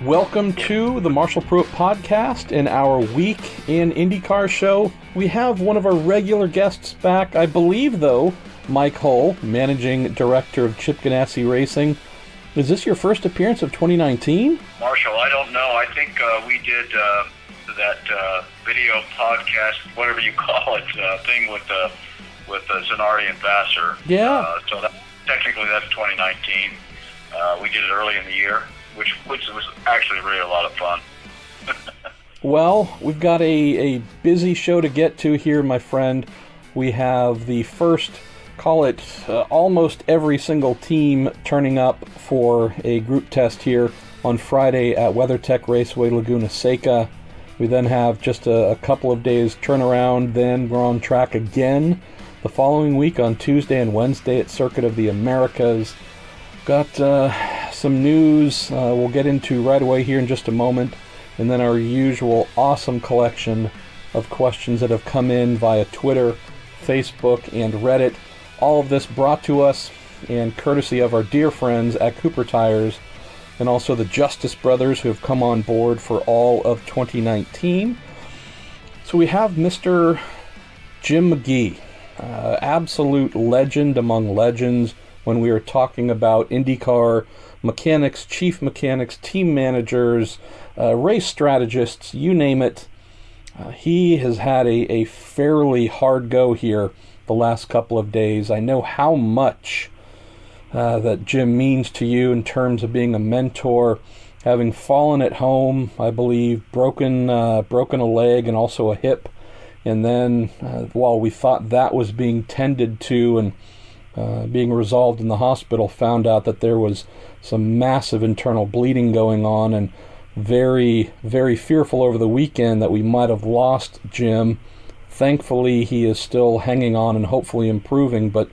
Welcome to the Marshall Pruitt Podcast. In our week in IndyCar show, we have one of our regular guests back. I believe, though, Mike Hull, Managing Director of Chip Ganassi Racing. Is this your first appearance of 2019? Marshall, I don't know. I think we did that video podcast, whatever you call it, thing with Zanardi and Vassar. Yeah. So technically that's 2019. We did it early in the year, which was actually really a lot of fun. Well, we've got a busy show to get to here, my friend. We have the first, call it, almost every single team turning up for a group test here on Friday at WeatherTech Raceway Laguna Seca. We then have just a couple of days turnaround, then we're on track again the following week on Tuesday and Wednesday at Circuit of the Americas. Got some news we'll get into right away here in just a moment, and then our usual awesome collection of questions that have come in via Twitter, Facebook, and Reddit. All of this brought to us and courtesy of our dear friends at Cooper Tires, and also the Justice Brothers who have come on board for all of 2019. So we have Mr. Jim McGee, absolute legend among legends when we are talking about IndyCar mechanics, chief mechanics, team managers, race strategists, you name it. He has had a fairly hard go here the last couple of days. I know how much that Jim means to you in terms of being a mentor, having fallen at home, I believe, broken a leg and also a hip. And then while we thought that was being tended to and being resolved in the hospital, found out that there was some massive internal bleeding going on, and very, very fearful over the weekend that we might have lost Jim. Thankfully, he is still hanging on and hopefully improving, but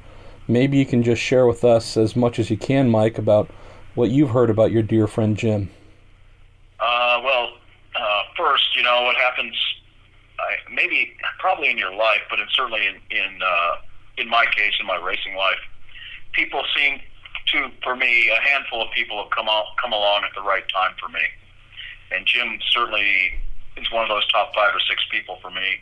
maybe you can just share with us as much as you can, Mike, about what you've heard about your dear friend Jim. First, what happens, probably in your life, but certainly in my case, in my racing life, people seem to, for me, a handful of people have come along at the right time for me. And Jim certainly is one of those top 5 or 6 people for me.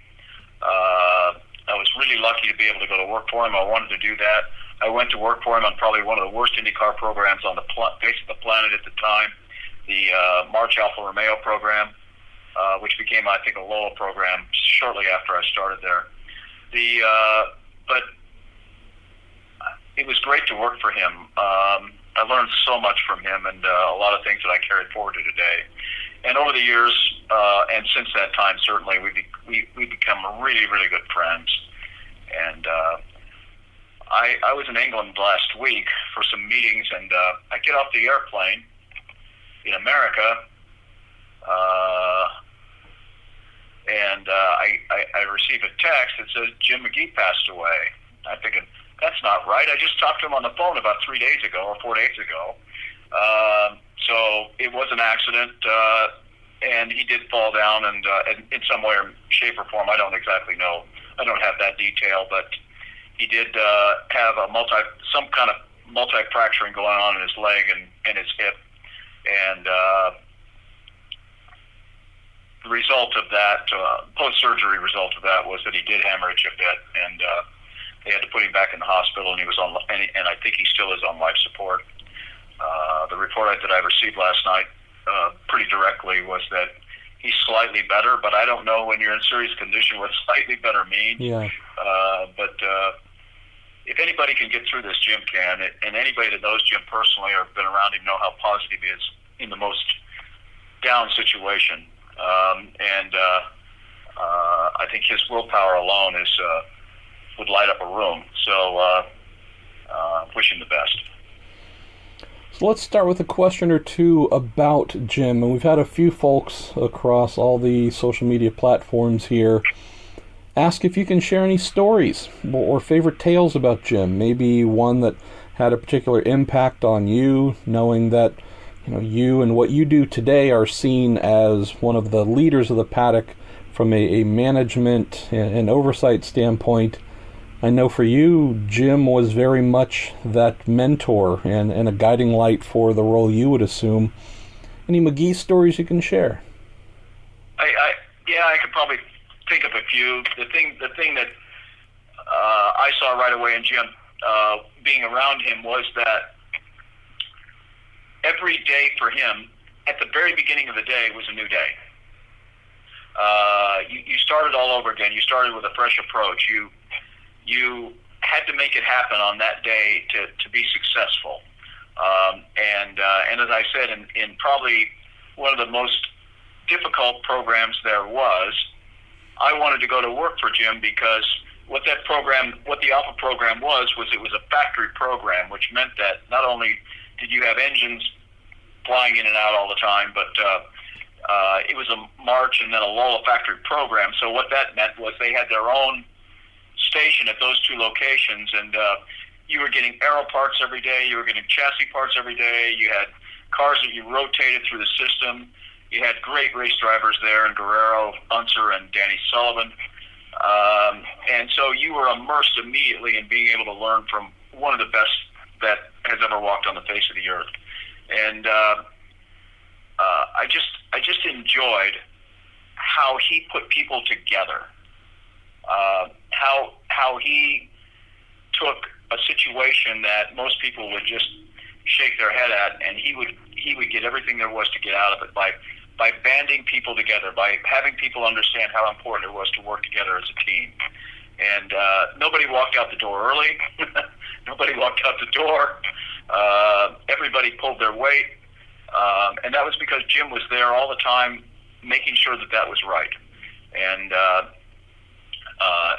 I was really lucky to be able to go to work for him. I wanted to do that. I went to work for him on probably one of the worst IndyCar programs on the face of the planet at the time, the March Alfa Romeo program, which became, I think, a Lola program shortly after I started there. But it was great to work for him. I learned so much from him, and a lot of things that I carried forward to today. And over the years, and since that time, certainly, we become really, really good friends. And I was in England last week for some meetings, and I get off the airplane in America, and I receive a text that says Jim McGee passed away. I'm thinking, that's not right. I just talked to him on the phone about 3 days ago or 4 days ago. So it was an accident, and he did fall down, and in some way or shape or form, I don't exactly know. I don't have that detail, but he did have some kind of multi-fracturing going on in his leg and his hip, and the result of that, post-surgery result of that, was that he did hemorrhage a bit, and they had to put him back in the hospital, and he was on, and I think he still is on life support. The report that I received last night, pretty directly, was that he's slightly better, but I don't know when you're in serious condition what slightly better means. Yeah. But if anybody can get through this, Jim can, and anybody that knows Jim personally or been around him know how positive he is in the most down situation. I think his willpower alone would light up a room. So wish him the best. So let's start with a question or two about Jim. And we've had a few folks across all the social media platforms here ask if you can share any stories or favorite tales about Jim. Maybe one that had a particular impact on you, knowing that you and what you do today are seen as one of the leaders of the paddock from a management and oversight standpoint. I know for you, Jim was very much that mentor and a guiding light for the role you would assume. Any McGee stories you can share? I could probably think of a few. The thing that I saw right away in Jim, being around him, was that every day for him, at the very beginning of the day, was a new day. You started all over again. You started with a fresh approach. You had to make it happen on that day to be successful. And as I said, in probably one of the most difficult programs there was, I wanted to go to work for Jim because what the Alpha program was it was a factory program, which meant that not only did you have engines flying in and out all the time, but it was a march and then a lull factory program. So what that meant was they had their own station at those two locations, and you were getting aero parts every day, you were getting chassis parts every day, you had cars that you rotated through the system, you had great race drivers there, and Guerrero, Unser, and Danny Sullivan. And so you were immersed immediately in being able to learn from one of the best that has ever walked on the face of the earth. And I just enjoyed how he put people together. How he took a situation that most people would just shake their head at, and he would get everything there was to get out of it by banding people together, by having people understand how important it was to work together as a team. And nobody walked out the door early. Nobody walked out the door. Everybody pulled their weight. And that was because Jim was there all the time making sure that was right. And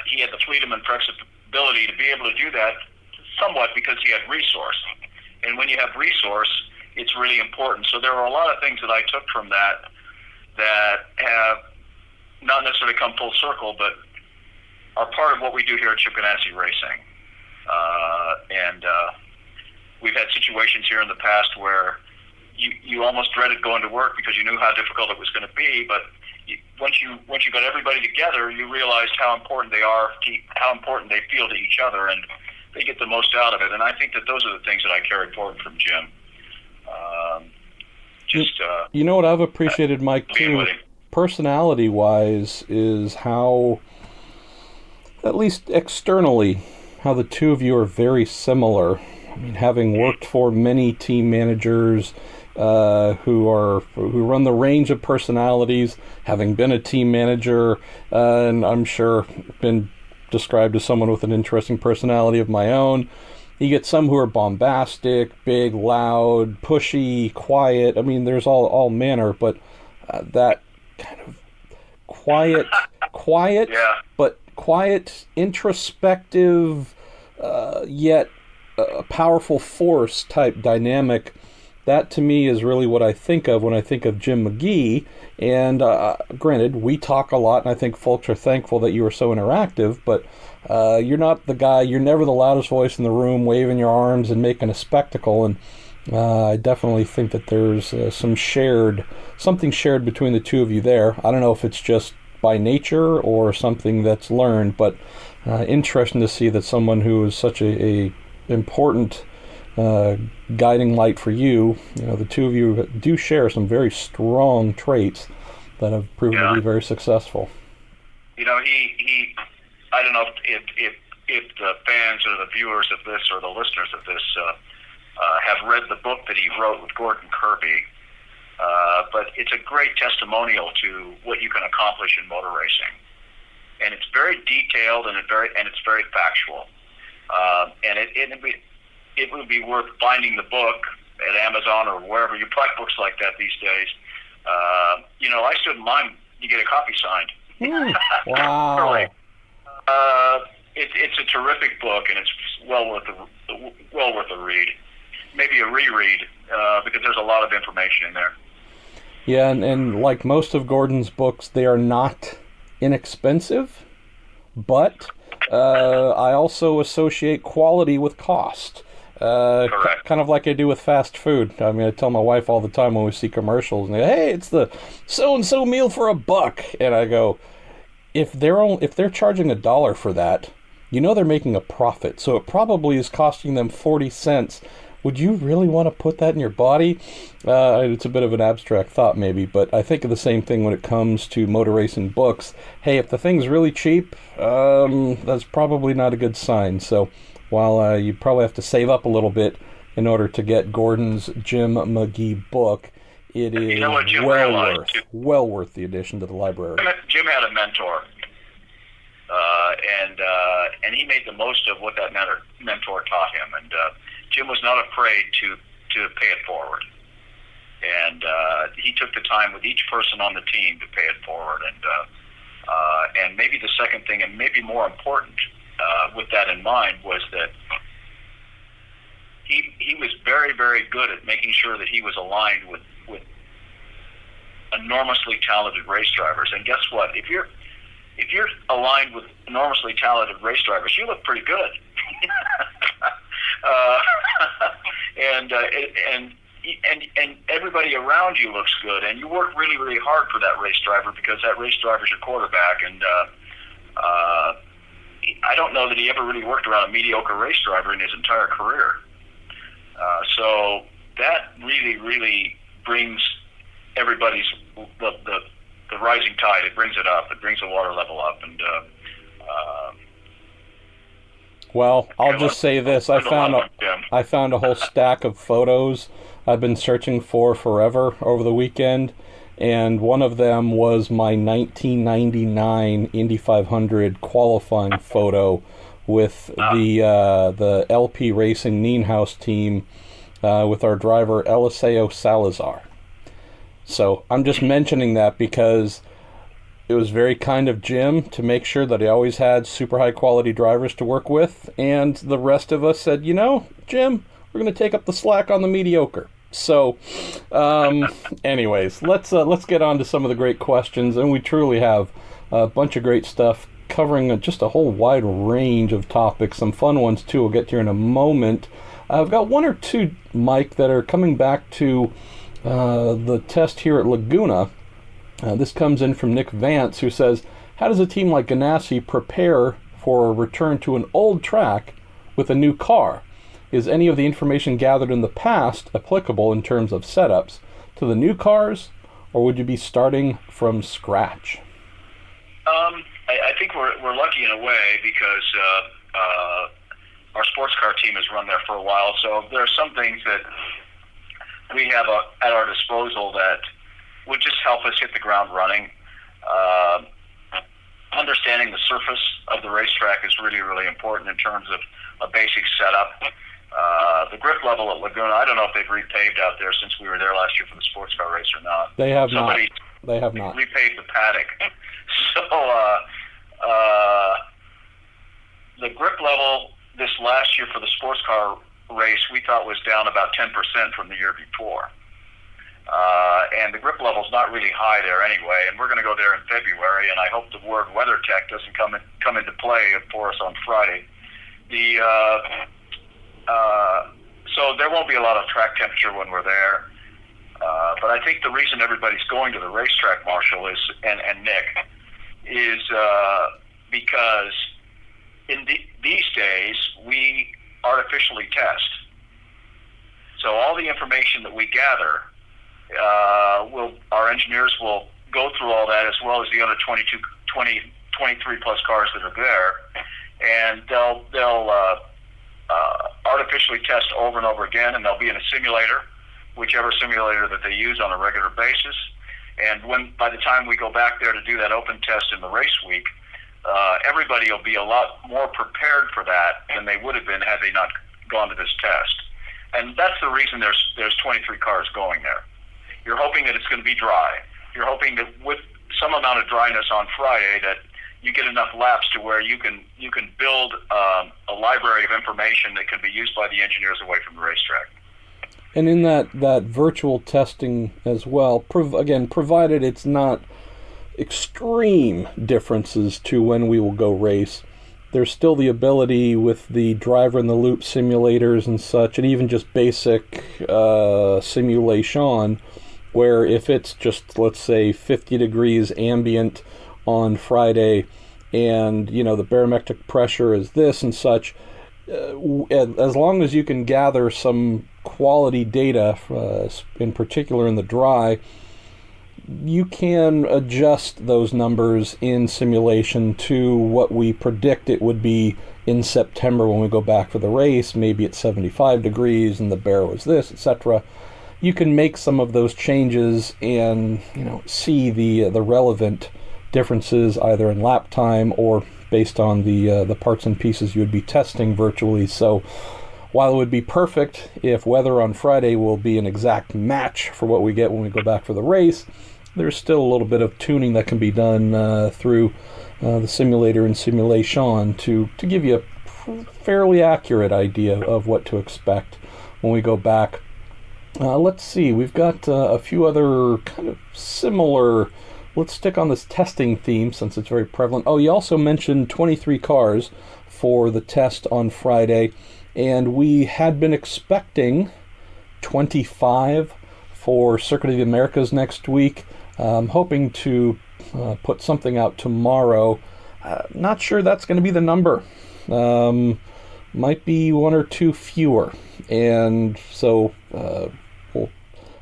he had the freedom and flexibility to be able to do that somewhat because he had resource. And when you have resource, it's really important. So there were a lot of things that I took from that have not necessarily come full circle, but are part of what we do here at Chip Ganassi Racing. And we've had situations here in the past where you almost dreaded going to work because you knew how difficult it was going to be, but once you got everybody together, you realized how important they are, how important they feel to each other, and they get the most out of it. And I think that those are the things that I carried forward from Jim. You know what I've appreciated, Mike, too, personality-wise, is how, at least externally, how the two of you are very similar. I mean, having worked for many team managers who run the range of personalities, having been a team manager, and I'm sure been described as someone with an interesting personality of my own. You get some who are bombastic, big, loud, pushy, quiet. I mean, there's all manner, but that kind of quiet, yeah. But quiet, introspective, yet a powerful force type dynamic, that to me is really what I think of when I think of Jim McGee. And granted, we talk a lot, and I think folks are thankful that you are so interactive, but you're not the guy, you're never the loudest voice in the room waving your arms and making a spectacle. And I definitely think that there's something shared between the two of you there. I don't know if it's just by nature or something that's learned, but interesting to see that someone who is such a important guiding light for you, the two of you do share some very strong traits that have proven to be very successful. He I don't know if the fans or the viewers of this or the listeners of this have read the book that he wrote with Gordon Kirby, but it's a great testimonial to what you can accomplish in motor racing, and it's very detailed and it's very factual, and it would be worth finding the book at Amazon or wherever you buy books like that these days. I stood in line to get a copy signed. Wow. Really. It's a terrific book, and it's well worth a read. Maybe a reread, because there's a lot of information in there. Yeah, and like most of Gordon's books, they are not inexpensive, but I also associate quality with cost. Kind of like I do with fast food. I mean, I tell my wife all the time when we see commercials, and they go, "Hey, it's the so-and-so meal for $1." And I go, if they're charging $1 for that, they're making a profit. So it probably is costing them 40 cents would you really want to put that in your body? It's a bit of an abstract thought maybe, but I think of the same thing when it comes to motor racing books. Hey, if the thing's really cheap, that's probably not a good sign. So while you probably have to save up a little bit in order to get Gordon's Jim McGee book, it is well worth the addition to the library. Jim had a mentor, and he made the most of what that mentor taught him. And Jim was not afraid to pay it forward. And he took the time with each person on the team to pay it forward. And maybe the second thing, and maybe more important with that in mind, was that he was very, very good at making sure that he was aligned with enormously talented race drivers. And guess what? If you're aligned with enormously talented race drivers, you look pretty good. And everybody around you looks good, and you work really, really hard for that race driver because that race driver's your quarterback. And I don't know that he ever really worked around a mediocre race driver in his entire career. So that really, really brings everybody's the rising tide. It brings it up. It brings the water level up. And well, I'll just say this: I found a whole stack of photos I've been searching for forever over the weekend, and one of them was my 1999 Indy 500 qualifying photo with the LP Racing Nienhaus team with our driver Eliseo Salazar. So I'm just mentioning that because it was very kind of Jim to make sure that he always had super high quality drivers to work with, and the rest of us said, Jim, we're going to take up the slack on the mediocre. So, anyways, let's get on to some of the great questions, and we truly have a bunch of great stuff covering just a whole wide range of topics, some fun ones too. We'll get to in a moment. I've got one or two, Mike, that are coming back to the test here at Laguna. This comes in from Nick Vance, who says, how does a team like Ganassi prepare for a return to an old track with a new car? Is any of the information gathered in the past applicable in terms of setups to the new cars, or would you be starting from scratch? I think we're lucky in a way because our sports car team has run there for a while, so there are some things that we have at our disposal that would just help us hit the ground running. Understanding the surface of the racetrack is really, really important in terms of a basic setup. The grip level at Laguna, I don't know if they've repaved out there since we were there last year for the sports car race or not. They have not. They have not. Repaved the paddock. So the grip level this last year for the sports car race we thought was down about 10% from the year before. And the grip level's not really high there anyway, and we're going to go there in February, and I hope the word weather tech doesn't come into play for us on Friday. So there won't be a lot of track temperature when we're there. But I think the reason everybody's going to the racetrack, Marshall, and Nick, is because in these days we artificially test. So all the information that we gather, our engineers will go through all that as well as the other 23 plus cars that are there, and they'll artificially test over and over again, and they'll be in a simulator, whichever simulator that they use on a regular basis. And by the time we go back there to do that open test in the race week, everybody will be a lot more prepared for that than they would have been had they not gone to this test. And that's the reason there's 23 cars going there. You're hoping that it's going to be dry. You're hoping that with some amount of dryness on Friday that you get enough laps to where you can build a library of information that can be used by the engineers away from the racetrack. And in that virtual testing as well, provided it's not extreme differences to when we will go race, there's still the ability with the driver in the loop simulators and such, and even just basic simulation, where if it's just, let's say, 50 degrees ambient on Friday, and the barometric pressure is this and such, as long as you can gather some quality data, in particular in the dry, you can adjust those numbers in simulation to what we predict it would be in September when we go back for the race. Maybe it's 75 degrees and the bear was this, etc. You can make some of those changes and see the relevant differences either in lap time or based on the parts and pieces you would be testing virtually. So while it would be perfect if weather on Friday will be an exact match for what we get when we go back for the race, there's still a little bit of tuning that can be done through the simulator and simulation to give you a fairly accurate idea of what to expect when we go back. Let's see, we've got a few other kind of similar. Let's stick on this testing theme since it's very prevalent. Oh, you also mentioned 23 cars for the test on Friday, and we had been expecting 25 for Circuit of the Americas next week. Hoping to put something out tomorrow. Not sure that's going to be the number. Might be one or two fewer. And so we'll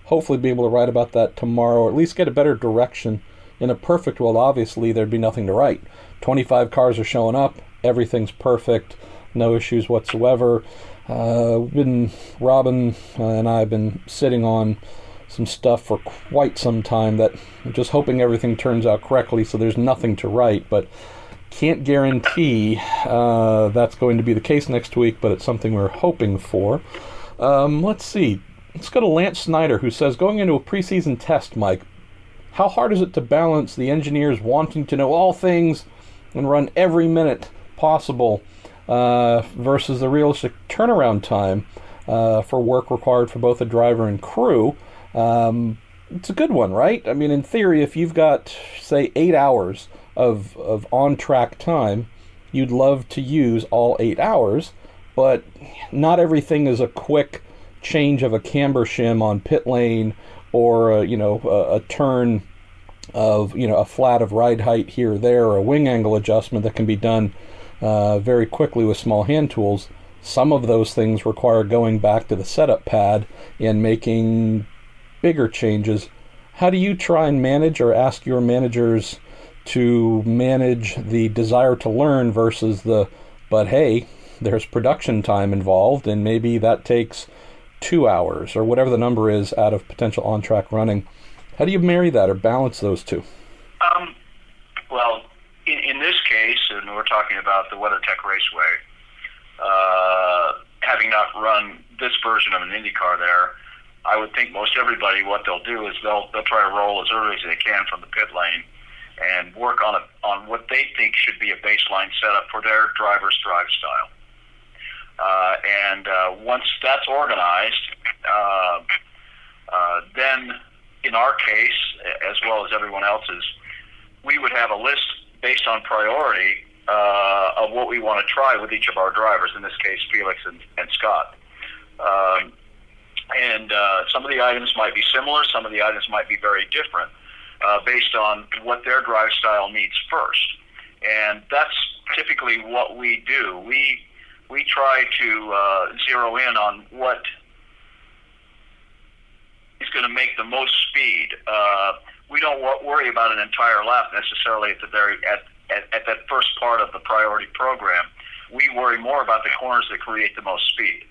hopefully be able to write about that tomorrow, or at least get a better direction. In a perfect world, obviously, there'd be nothing to write. 25 cars are showing up. Everything's perfect. No issues whatsoever. Robin and I have been sitting on some stuff for quite some time that I'm just hoping everything turns out correctly, so there's nothing to write, but can't guarantee that's going to be the case next week, but it's something we're hoping for. Let's see. Let's go to Lance Snyder, who says, going into a preseason test, Mike, how hard is it to balance the engineers wanting to know all things and run every minute possible versus the realistic turnaround time for work required for both the driver and crew? It's a good one, right? I mean, in theory, if you've got, say, 8 hours of on-track time, you'd love to use all 8 hours, but not everything is a quick change of a camber shim on pit lane or, a turn of, a flat of ride height here or there, or a wing angle adjustment that can be done very quickly with small hand tools. Some of those things require going back to the setup pad and making bigger changes. How do you try and manage or ask your managers to manage the desire to learn versus but hey, there's production time involved and maybe that takes 2 hours or whatever the number is out of potential on-track running? How do you marry that or balance those two? Well, in this case, and we're talking about the WeatherTech Raceway, having not run this version of an IndyCar there, I would think most everybody, what they'll do is they'll try to roll as early as they can from the pit lane and work on what they think should be a baseline setup for their driver's drive style. Once that's organized, then in our case, as well as everyone else's, we would have a list based on priority of what we want to try with each of our drivers, in this case, Felix and Scott. Some of the items might be similar, some of the items might be very different based on what their drive style needs first. And that's typically what we do. We try to zero in on what is going to make the most speed. We don't worry about an entire lap necessarily at that first part of the priority program. We worry more about the corners that create the most speed.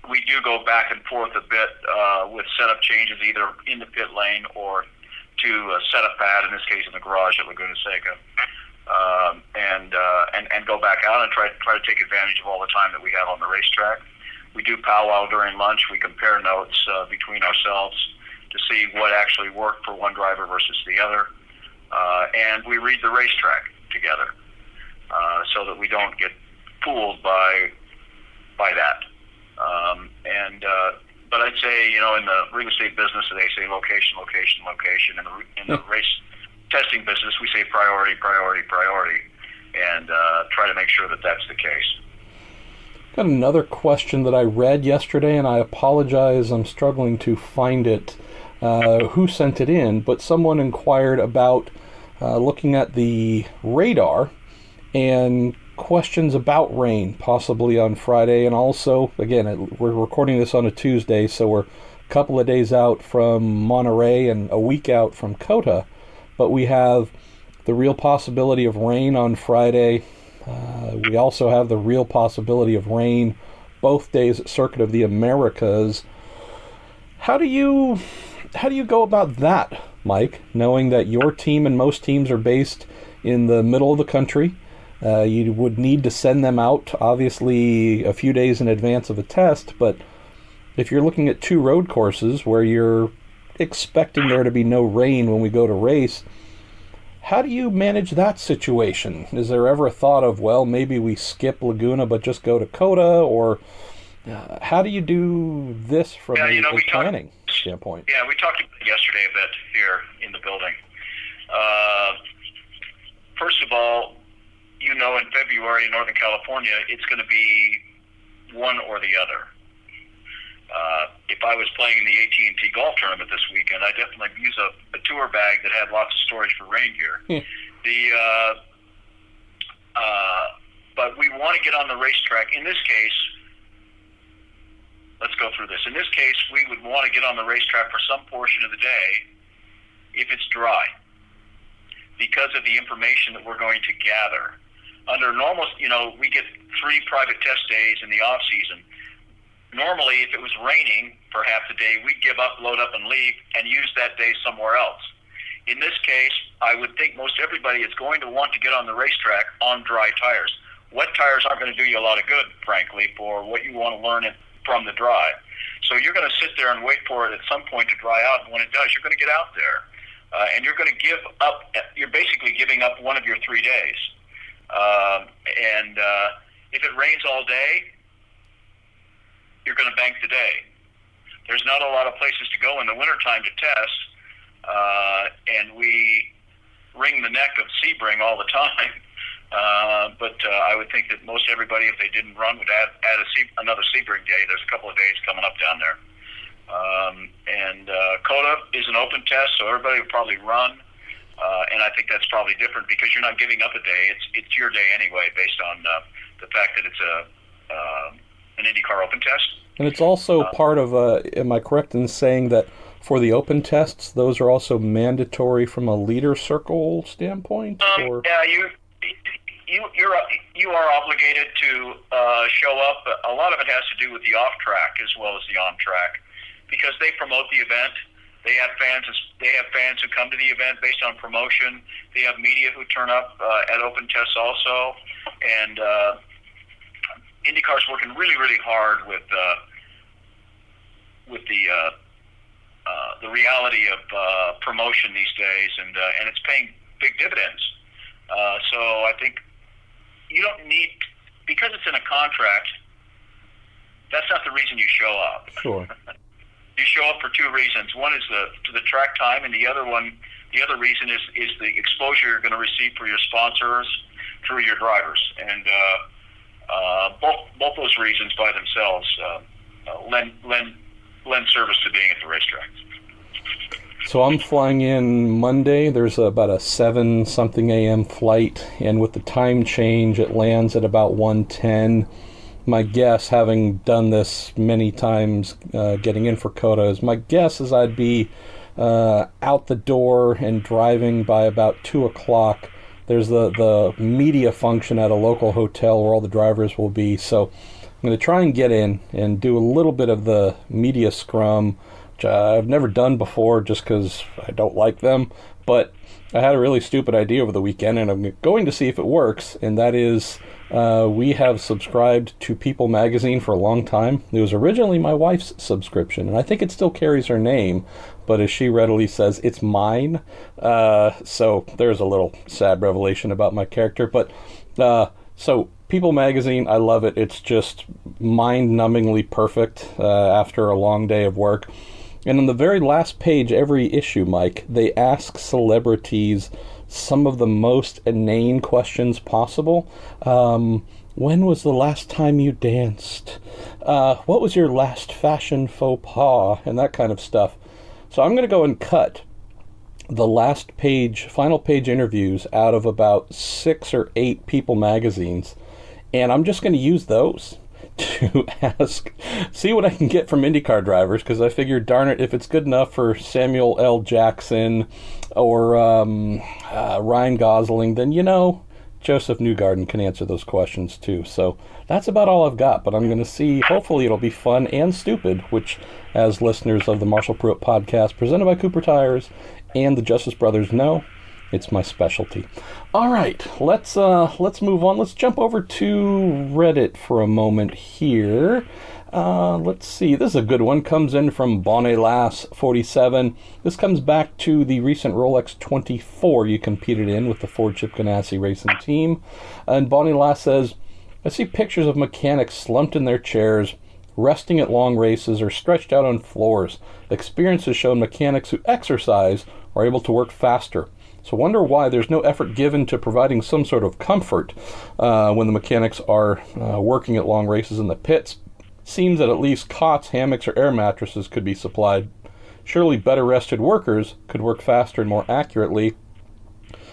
We do go back and forth a bit with setup changes either in the pit lane or to a setup pad, in this case in the garage at Laguna Seca, and go back out and try to take advantage of all the time that we have on the racetrack. We do powwow during lunch. We compare notes between ourselves to see what actually worked for one driver versus the other, and we read the racetrack together so that we don't get fooled by that. But I'd say, in the real estate business, they say location, location, location. In the race testing business, we say priority, priority, priority, and try to make sure that that's the case. Got another question that I read yesterday, and I apologize, I'm struggling to find it, who sent it in, but someone inquired about looking at the radar and questions about rain, possibly on Friday. And also, again, we're recording this on a Tuesday, so we're a couple of days out from Monterey and a week out from COTA. But we have the real possibility of rain on Friday. We also have the real possibility of rain both days at Circuit of the Americas. How do you go about that, Mike, knowing that your team and most teams are based in the middle of the country? You would need to send them out, obviously, a few days in advance of a test, but if you're looking at 2 road courses where you're expecting there to be no rain when we go to race, how do you manage that situation? Is there ever a thought of, well, maybe we skip Laguna but just go to COTA, or how do you do this from a planning standpoint? Yeah, we talked about it yesterday a bit here in the building. First of all, in February in Northern California, it's going to be one or the other. If I was playing in the AT&T golf tournament this weekend, I definitely use a tour bag that had lots of storage for rain gear. But we want to get on the racetrack. In this case, let's go through this. In this case, we would want to get on the racetrack for some portion of the day if it's dry, because of the information that we're going to gather. Under normal, we get 3 private test days in the off season. Normally, if it was raining for half the day, we'd give up, load up, and leave, and use that day somewhere else. In this case, I would think most everybody is going to want to get on the racetrack on dry tires. Wet tires aren't going to do you a lot of good, frankly, for what you want to learn from the dry. So you're going to sit there and wait for it at some point to dry out, and when it does, you're going to get out there. And you're going to give up, you're basically giving up one of your 3 days. If it rains all day, you're going to bank the day. There's not a lot of places to go in the wintertime to test, and we wring the neck of Sebring all the time. But I would think that most everybody, if they didn't run, would add another Sebring day. There's a couple of days coming up down there. COTA is an open test, so everybody would probably run. And I think that's probably different because you're not giving up a day. It's your day anyway, based on the fact that it's an IndyCar open test. And it's also part of, am I correct in saying that for the open tests, those are also mandatory from a leader circle standpoint? Or? Yeah, you are obligated to show up. A lot of it has to do with the off track as well as the on track, because they promote the event. They have fans who come to the event based on promotion. They have media who turn up at open tests also, and IndyCar's working really, really hard with the reality of promotion these days, and it's paying big dividends. So I think you don't need, because it's in a contract, that's not the reason you show up. Sure. You show up for 2 reasons. One is the track time, and the other reason is the exposure you're going to receive for your sponsors through your drivers. And both those reasons by themselves lend service to being at the racetrack. So I'm flying in Monday. There's about a 7-something a.m. flight, and with the time change, it lands at about 1:10. My guess, having done this many times, getting in for COTA, my guess is I'd be out the door and driving by about 2 o'clock. There's the media function at a local hotel where all the drivers will be. So I'm going to try and get in and do a little bit of the media scrum, which I've never done before just because I don't like them. But I had a really stupid idea over the weekend, and I'm going to see if it works, and that is we have subscribed to People magazine for a long time. It was originally my wife's subscription, and I think it still carries her name, but as she readily says, it's mine. So there's a little sad revelation about my character. But so People magazine, I love it. It's just mind-numbingly perfect after a long day of work. And on the very last page, every issue, Mike, they ask celebrities some of the most inane questions possible. When was the last time you danced? What was your last fashion faux pas? And that kind of stuff. So I'm going to go and cut the final page interviews out of about 6 or 8 People magazines, and I'm just going to use those to see what I can get from IndyCar drivers, because I figured, darn it, if it's good enough for Samuel L. Jackson or Ryan Gosling, then, Joseph Newgarden can answer those questions too. So that's about all I've got, but I'm going to see, hopefully it'll be fun and stupid, which, as listeners of the Marshall Pruitt podcast presented by Cooper Tires and the Justice Brothers know, it's my specialty. All right, let's move on. Let's jump over to Reddit for a moment here. Let's see. This is a good one. Comes in from Bonnet-Lass47. This comes back to the recent Rolex 24 you competed in with the Ford Chip Ganassi Racing team. And Bonnet-Lass says, I see pictures of mechanics slumped in their chairs, resting at long races, or stretched out on floors. Experience has shown mechanics who exercise are able to work faster. So wonder why there's no effort given to providing some sort of comfort when the mechanics are working at long races in the pits. Seems that at least cots, hammocks, or air mattresses could be supplied. Surely better rested workers could work faster and more accurately.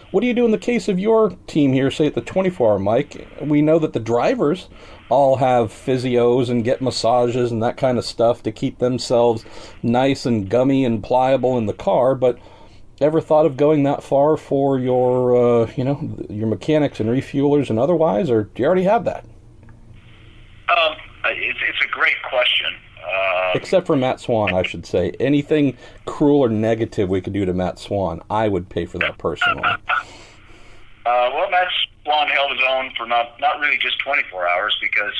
What do you do in the case of your team here, say at the 24-hour, Mike? We know that the drivers all have physios and get massages and that kind of stuff to keep themselves nice and gummy and pliable in the car, but ever thought of going that far for your, your mechanics and refuelers and otherwise, or do you already have that? It's a great question. Except for Matt Swan, I should say. Anything cruel or negative we could do to Matt Swan, I would pay for that personally. Well, Matt Swan held his own for not really just 24 hours, because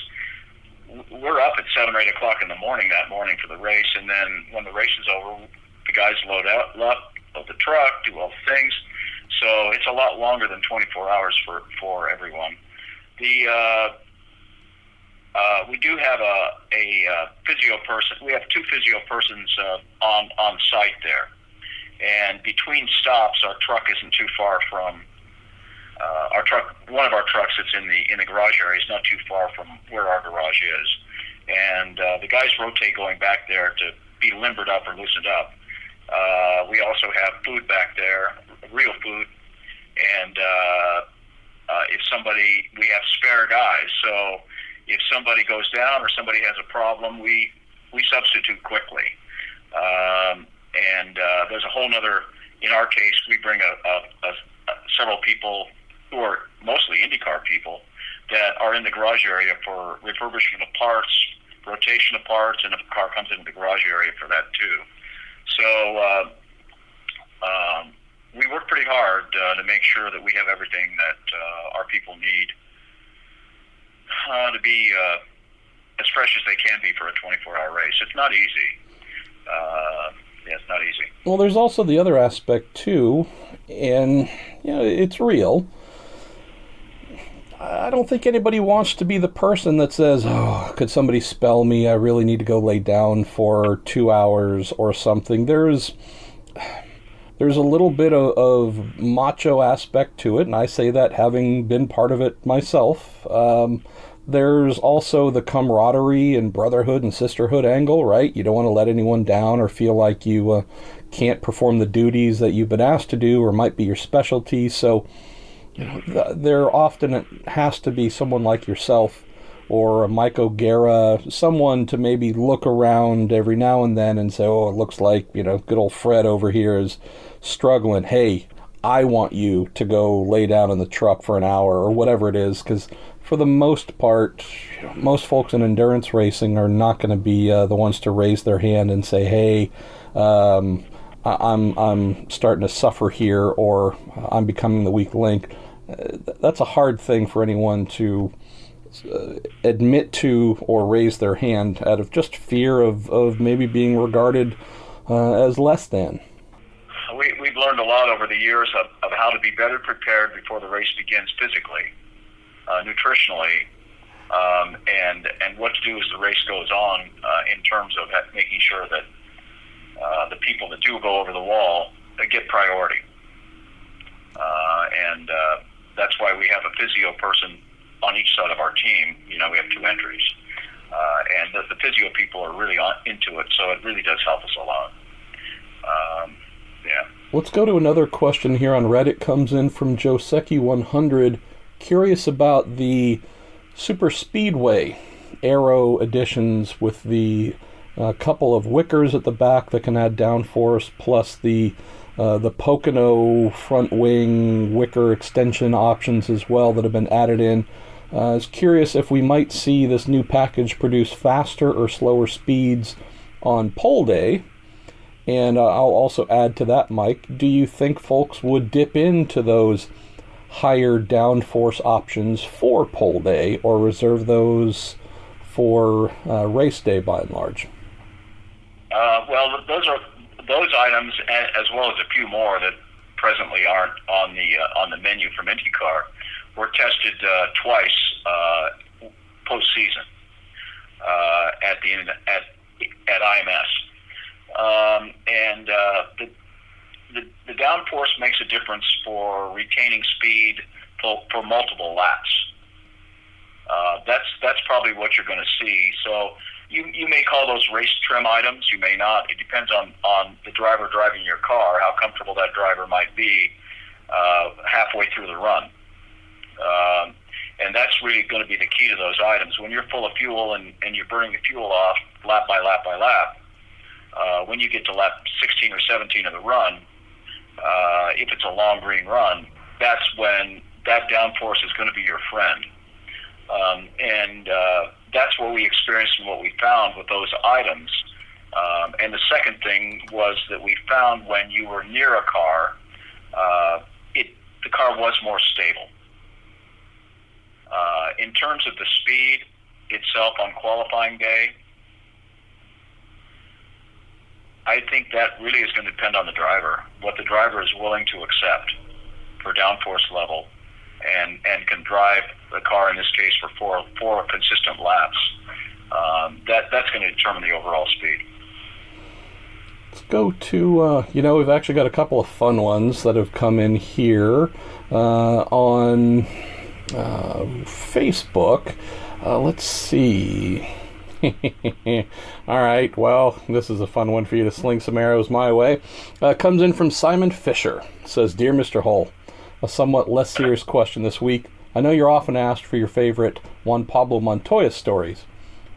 we're up at 7 or 8 o'clock in the morning that morning for the race, and then when the race is over, the guys load the truck, do all the things. So it's a lot longer than 24 hours for everyone. We do have a physio person. We have 2 physio persons on site there, and between stops, our truck isn't too far from our truck. One of our trucks that's in the garage area is not too far from where our garage is, and the guys rotate going back there to be limbered up or loosened up. We also have food back there, real food, and we have spare guys. So if somebody goes down or somebody has a problem, we substitute quickly. And there's a whole nother. In our case, we bring several people who are mostly IndyCar people that are in the garage area for refurbishment of parts, rotation of parts, and if a car comes into the garage area for that too. So we work pretty hard to make sure that we have everything that our people need to be as fresh as they can be for a 24-hour race. It's not easy. It's not easy. Well, there's also the other aspect too, and it's real. I don't think anybody wants to be the person that says, oh, could somebody spell me? I really need to go lay down for 2 hours or something. There's a little bit of macho aspect to it, and I say that having been part of it myself. There's also the camaraderie and brotherhood and sisterhood angle, right? You don't want to let anyone down or feel like you can't perform the duties that you've been asked to do or might be your specialty. So there often has to be someone like yourself or a Mike O'Gara, someone to maybe look around every now and then and say, oh, it looks like, good old Fred over here is struggling. Hey, I want you to go lay down in the truck for an hour or whatever it is, because for the most part, most folks in endurance racing are not going to be the ones to raise their hand and say, hey, I'm starting to suffer here, or I'm becoming the weak link. That's a hard thing for anyone to admit to or raise their hand out of just fear of maybe being regarded as less than. We've learned a lot over the years of how to be better prepared before the race begins physically, nutritionally, and what to do as the race goes on in terms of making sure that the people that do go over the wall get priority. And that's why we have a physio person on each side of our team. We have 2 entries. And the physio people are really into it, so it really does help us a lot. Let's go to another question here on Reddit. Comes in from Joseki100. Curious about the Super Speedway aero additions with the couple of wickers at the back that can add downforce, plus the Pocono front wing wicker extension options as well that have been added in. I was curious if we might see this new package produce faster or slower speeds on pole day. And I'll also add to that, Mike, do you think folks would dip into those higher downforce options for pole day, or reserve those for race day by and large? Well, those items, as well as a few more that presently aren't on the menu from IndyCar, were tested twice postseason at IMS. The downforce makes a difference for retaining speed for multiple laps. That's probably what you're going to see. So you may call those race trim items. You may not. It depends on the driver driving your car, how comfortable that driver might be halfway through the run. And that's really going to be the key to those items. When you're full of fuel and you're burning the fuel off lap by lap by lap, when you get to lap 16 or 17 of the run, if it's a long green run, that's when that downforce is going to be your friend. That's what we experienced and what we found with those items. And the second thing was that we found when you were near a car, the car was more stable. In terms of the speed itself on qualifying day, I think that really is going to depend on the driver, what the driver is willing to accept for downforce level, and can drive the car, in this case, for four consistent laps. That's going to determine the overall speed. Let's go to, we've actually got a couple of fun ones that have come in here on Facebook. Let's see. All right, well, this is a fun one for you to sling some arrows my way. Comes in from Simon Fisher. Says, Dear Mr. Hull, a somewhat less serious question this week. I know you're often asked for your favorite Juan Pablo Montoya stories,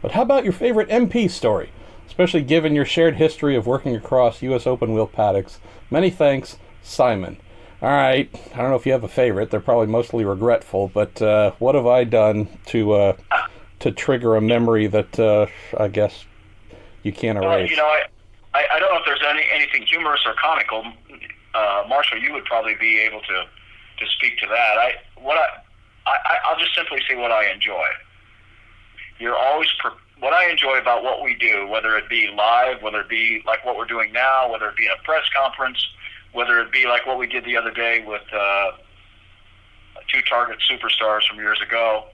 but how about your favorite MP story, especially given your shared history of working across U.S. open wheel paddocks? Many thanks, Simon. All right, I don't know if you have a favorite. They're probably mostly regretful, but what have I done to trigger a memory that I guess you can't erase? I don't know if there's anything humorous or comical. Marshall, you would probably be able to speak to that. I'll just simply say what I enjoy. What I enjoy about what we do, whether it be live, whether it be like what we're doing now, whether it be in a press conference, whether it be like what we did the other day with two Target superstars from years ago,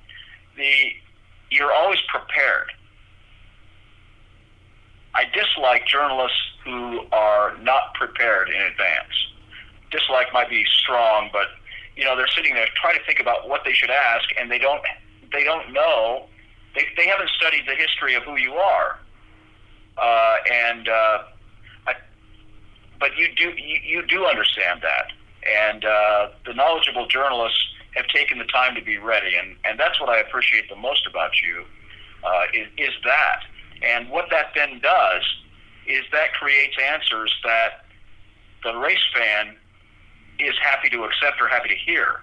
you're always prepared. I dislike journalists who are not prepared in advance. Dislike might be strong, but they're sitting there trying to think about what they should ask, and they don't know. They haven't studied the history of who you are, but you do understand that, and the knowledgeable journalists have taken the time to be ready, and that's what I appreciate the most about you, is that. And what that then does is that creates answers that the race fan is happy to accept or happy to hear.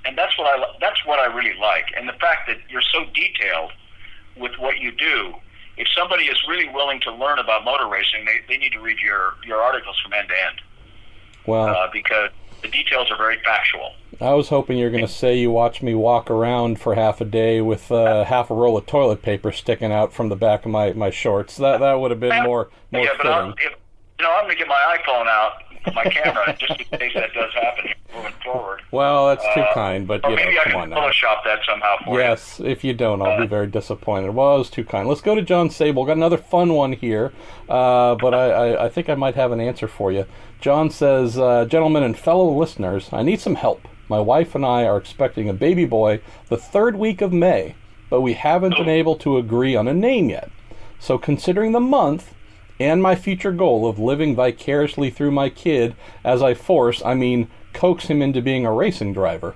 And that's what I really like. And the fact that you're so detailed with what you do. If somebody is really willing to learn about motor racing, they need to read your articles from end to end. Well, because the details are very factual. I was hoping you were going to say you watched me walk around for half a day with half a roll of toilet paper sticking out from the back of my shorts. That would have been more yeah, but fitting. I'm going to get my iPhone out, my camera, just in case that does happen moving forward. Well, that's too kind, but maybe I come can on now. Photoshop that somehow for you. Yes, if you don't, I'll be very disappointed. Well, it was too kind. Let's go to John Sable. Got another fun one here, but I think I might have an answer for you. John says, gentlemen and fellow listeners, I need some help. My wife and I are expecting a baby boy the 3rd week of May, but we haven't been able to agree on a name yet. So considering the month, and my future goal of living vicariously through my kid as I coax him into being a racing driver.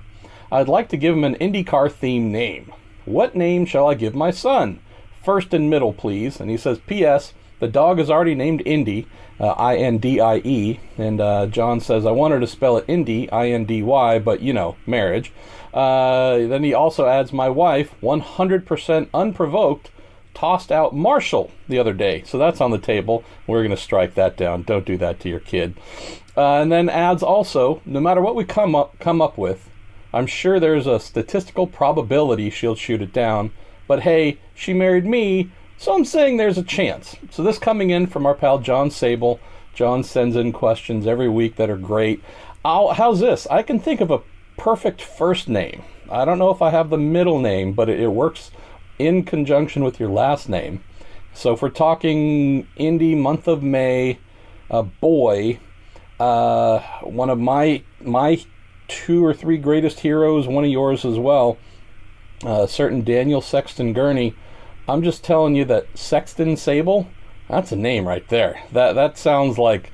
I'd like to give him an IndyCar themed name. What name shall I give my son? First and middle, please." And he says, "P.S. The dog is already named Indy, I-N-D-I-E." And John says, "I wanted to spell it Indy, I-N-D-Y, but, marriage." Then he also adds, "My wife, 100% unprovoked, tossed out Marshall the other day." So that's on the table. We're going to strike that down. Don't do that to your kid. And then adds also, "No matter what we come up with, I'm sure there's a statistical probability she'll shoot it down. But hey, she married me, so I'm saying there's a chance." So this coming in from our pal John Sable. John sends in questions every week that are great. How's this? I can think of a perfect first name. I don't know if I have the middle name, but it works in conjunction with your last name. So if we're talking Indy, month of May, boy, one of my 2 or 3 greatest heroes, one of yours as well, certain Daniel Sexton Gurney. I'm just telling you that Sexton Sable, that's a name right there. That sounds like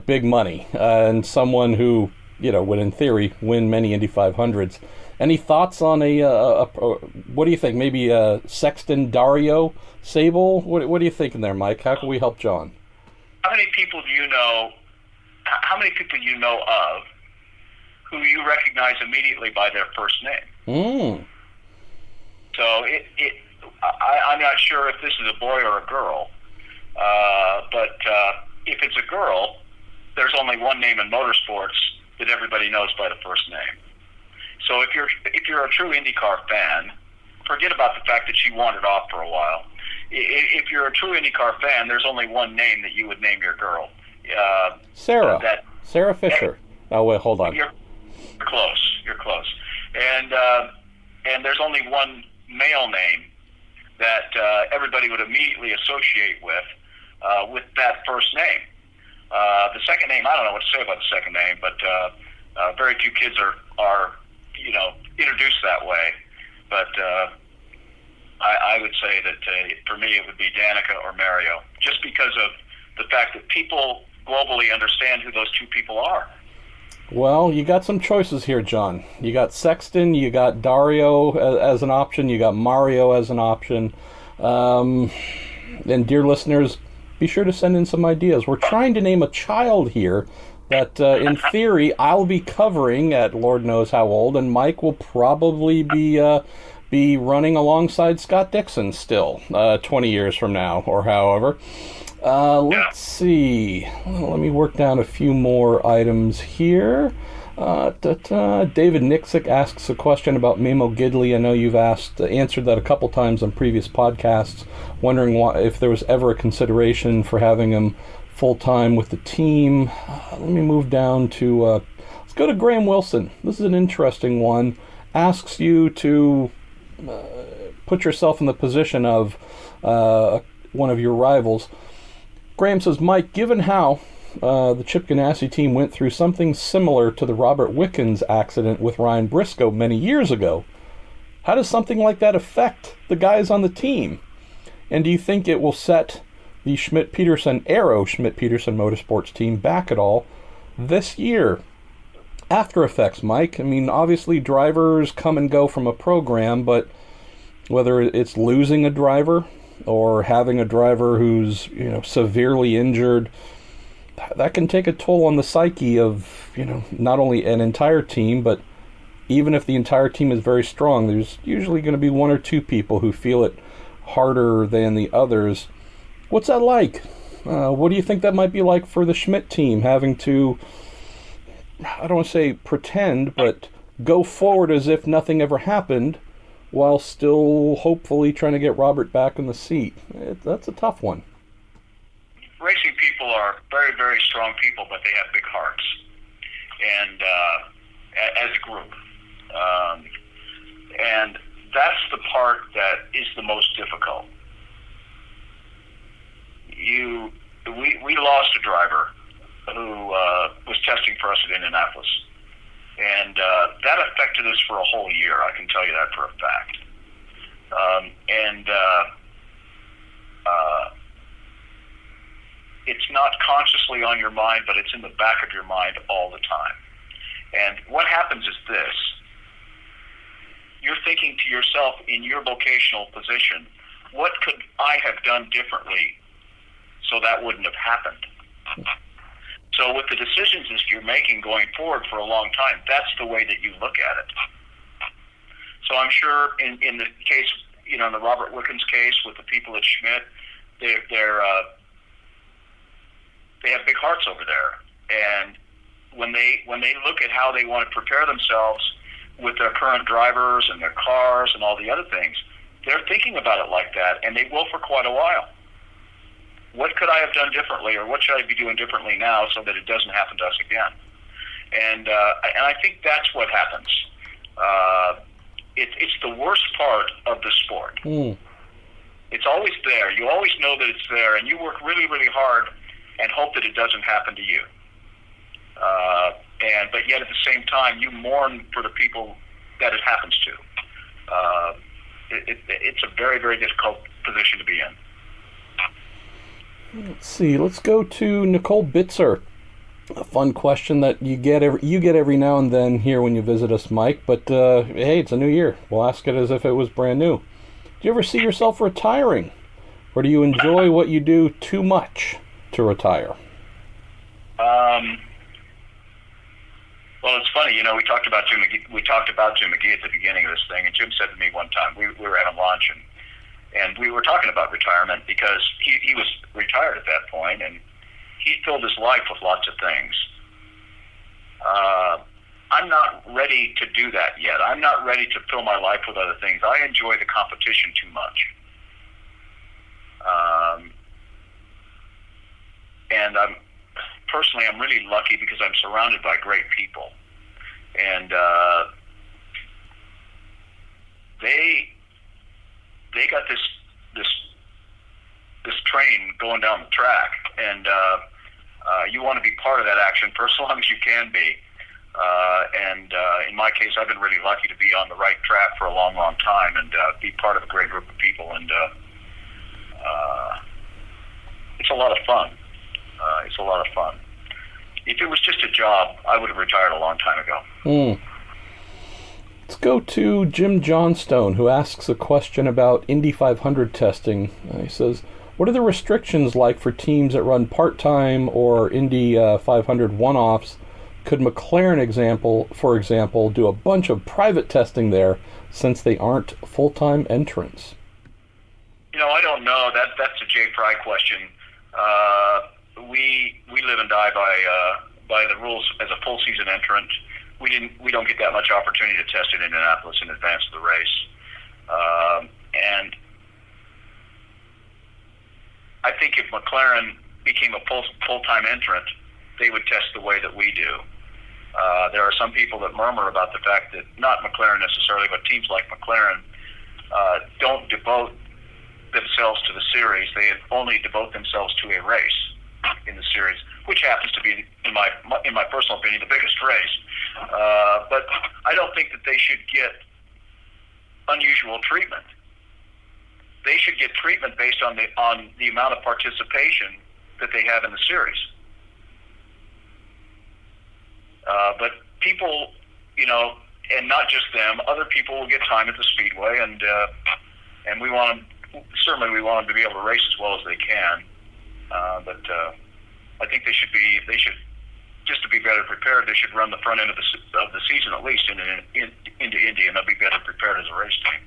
big money, and someone who would in theory win many Indy 500s. Any thoughts on what do you think? Maybe Sexton Dario Sable? What are you thinking there, Mike? How can we help John? How many people do you know? How many people you know of who you recognize immediately by their first name? So I'm not sure if this is a boy or a girl, but if it's a girl, there's only one name in motorsports that everybody knows by the first name. So if you're a true IndyCar fan, forget about the fact that she wandered off for a while. If you're a true IndyCar fan, there's only one name that you would name your girl. Sarah. Sarah Fisher. Oh wait, hold on. You're close. You're close. And there's only one male name that everybody would immediately associate with that first name. The second name, I don't know what to say about the second name, but very few kids are introduced that way. But I would say that for me it would be Danica or Mario, just because of the fact that people globally understand who those two people are. Well, you got some choices here, John. You got Sexton, you got Dario as an option, you got Mario as an option. And dear listeners, be sure to send in some ideas. We're trying to name a child here that, in theory, I'll be covering at Lord knows how old, and Mike will probably be running alongside Scott Dixon still, 20 years from now, or however. Let's see. Let me work down a few more items here. David Nixick asks a question about Memo Gidley. I know you've answered that a couple times on previous podcasts, wondering if there was ever a consideration for having him full-time with the team. Let me move down to... let's go to Graham Wilson. This is an interesting one. Asks you to put yourself in the position of one of your rivals. Graham says, "Mike, given how the Chip Ganassi team went through something similar to the Robert Wickens accident with Ryan Briscoe many years ago, how does something like that affect the guys on the team? And do you think it will set the Schmidt-Peterson Motorsports team back at all this year?" After effects, Mike. I mean, obviously drivers come and go from a program, but whether it's losing a driver or having a driver who's, severely injured, that can take a toll on the psyche of, not only an entire team, but even if the entire team is very strong, there's usually going to be one or two people who feel it harder than the others. What's that like? What do you think that might be like for the Schmidt team, having to, I don't want to say pretend, but go forward as if nothing ever happened, while still hopefully trying to get Robert back in the seat? That's a tough one. Racing people are very, very strong people, but they have big hearts, and as a group. And that's the part that is the most difficult. We lost a driver who was testing for us at Indianapolis. And that affected us for a whole year, I can tell you that for a fact. consciously on your mind, but it's in the back of your mind all the time. And what happens is this. You're thinking to yourself in your vocational position, what could I have done differently so that wouldn't have happened? So with the decisions that you're making going forward for a long time, that's the way that you look at it. So I'm sure in the case, in the Robert Wickens case with the people at Schmidt, they have big hearts over there. And when they look at how they want to prepare themselves with their current drivers and their cars and all the other things, they're thinking about it like that, and they will for quite a while. What could I have done differently, or what should I be doing differently now so that it doesn't happen to us again? And I think that's what happens. It's the worst part of the sport. It's always there. You always know that it's there, and you work really, really hard and hope that it doesn't happen to you. But yet at the same time, you mourn for the people that it happens to. It's a very, very difficult position to be in. Let's see. Let's go to Nicole Bitzer. A fun question that you get every now and then here when you visit us, Mike. But hey, it's a new year. We'll ask it as if it was brand new. Do you ever see yourself retiring, or do you enjoy what you do too much to retire? Well, it's funny. We talked about Jim McGee. We talked about Jim McGee at the beginning of this thing, and Jim said to me one time, we were having lunch, and we were talking about retirement because he was retired at that point, and he filled his life with lots of things. I'm not ready to do that yet. I'm not ready to fill my life with other things. I enjoy the competition too much. And I'm really lucky because I'm surrounded by great people. And they got this train going down the track, and you want to be part of that action for as long as you can be. In my case, I've been really lucky to be on the right track for a long, long time and be part of a great group of people. And it's a lot of fun. It's a lot of fun. If it was just a job, I would have retired a long time ago. Let's go to Jim Johnstone, who asks a question about Indy 500 testing. He says, what are the restrictions like for teams that run part-time or Indy 500 one-offs? Could McLaren, for example, do a bunch of private testing there since they aren't full-time entrants? I don't know. That's a Jay Fry question. We live and die by the rules as a full season entrant. We don't get that much opportunity to test in Indianapolis in advance of the race. And I think if McLaren became a full-time entrant, they would test the way that we do. There are some people that murmur about the fact that, not McLaren necessarily, but teams like McLaren don't devote themselves to the series. They only devote themselves to a race in the series, which happens to be, in my personal opinion, the biggest race. But I don't think that they should get unusual treatment. They should get treatment based on the amount of participation that they have in the series. But people, and not just them, other people will get time at the speedway, and we want them. Certainly, we want them to be able to race as well as they can. But I think they should just to be better prepared. They should run the front end of the season at least into Indy, and they'll be better prepared as a race team.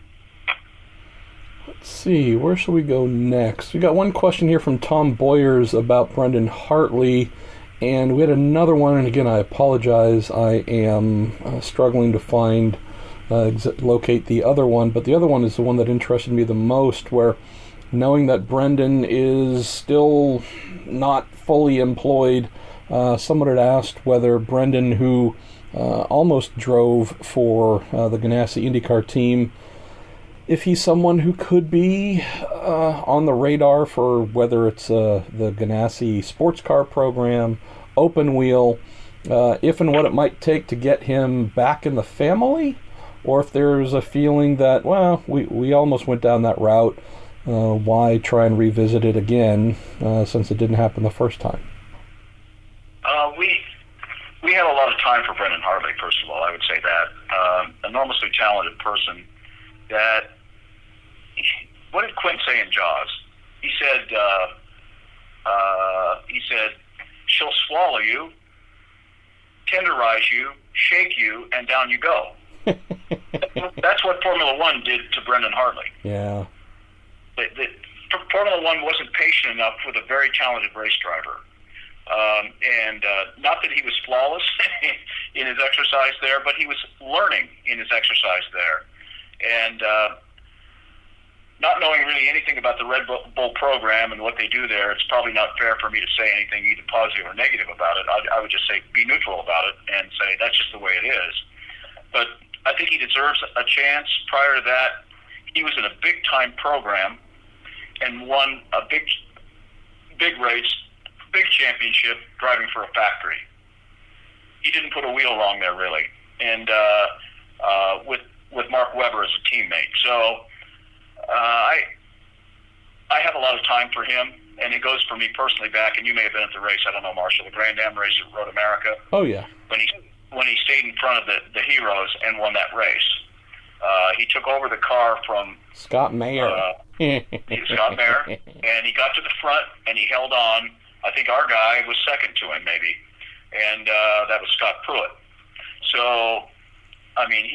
Let's see, where should we go next? We got one question here from Tom Boyers about Brendan Hartley, and we had another one, and again, I apologize, I am struggling to locate the other one, but the other one is the one that interested me the most, where knowing that Brendan is still not fully employed, someone had asked whether Brendan, who almost drove for the Ganassi IndyCar team, if he's someone who could be on the radar for whether it's the Ganassi sports car program, open wheel, if and what it might take to get him back in the family, or if there's a feeling that, well, we almost went down that route, why try and revisit it again since it didn't happen the first time? we had a lot of time for Brendan Hartley, first of all, I would say that. Enormously talented person that, what did Quint say in Jaws? He said, she'll swallow you, tenderize you, shake you, and down you go. That's what Formula One did to Brendan Hartley. Yeah. Formula One wasn't patient enough with a very talented race driver. Not that he was flawless in his exercise there, but he was learning in his exercise there. And not knowing really anything about the Red Bull program and what they do there, it's probably not fair for me to say anything either positive or negative about it. I would just say be neutral about it and say that's just the way it is. But I think he deserves a chance. Prior to that, he was in a big-time program and won a big race, big championship, driving for a factory. He didn't put a wheel wrong there, really. And with Mark Webber as a teammate. So I have a lot of time for him, and it goes for me personally back, and you may have been at the race, I don't know, Marshall, the Grand Am race at Road America. Oh, yeah. When he stayed in front of the heroes and won that race. He took over the car from Scott Mayer. Scott Mayer, and he got to the front, and he held on. I think our guy was second to him, maybe, and that was Scott Pruitt. So, I mean,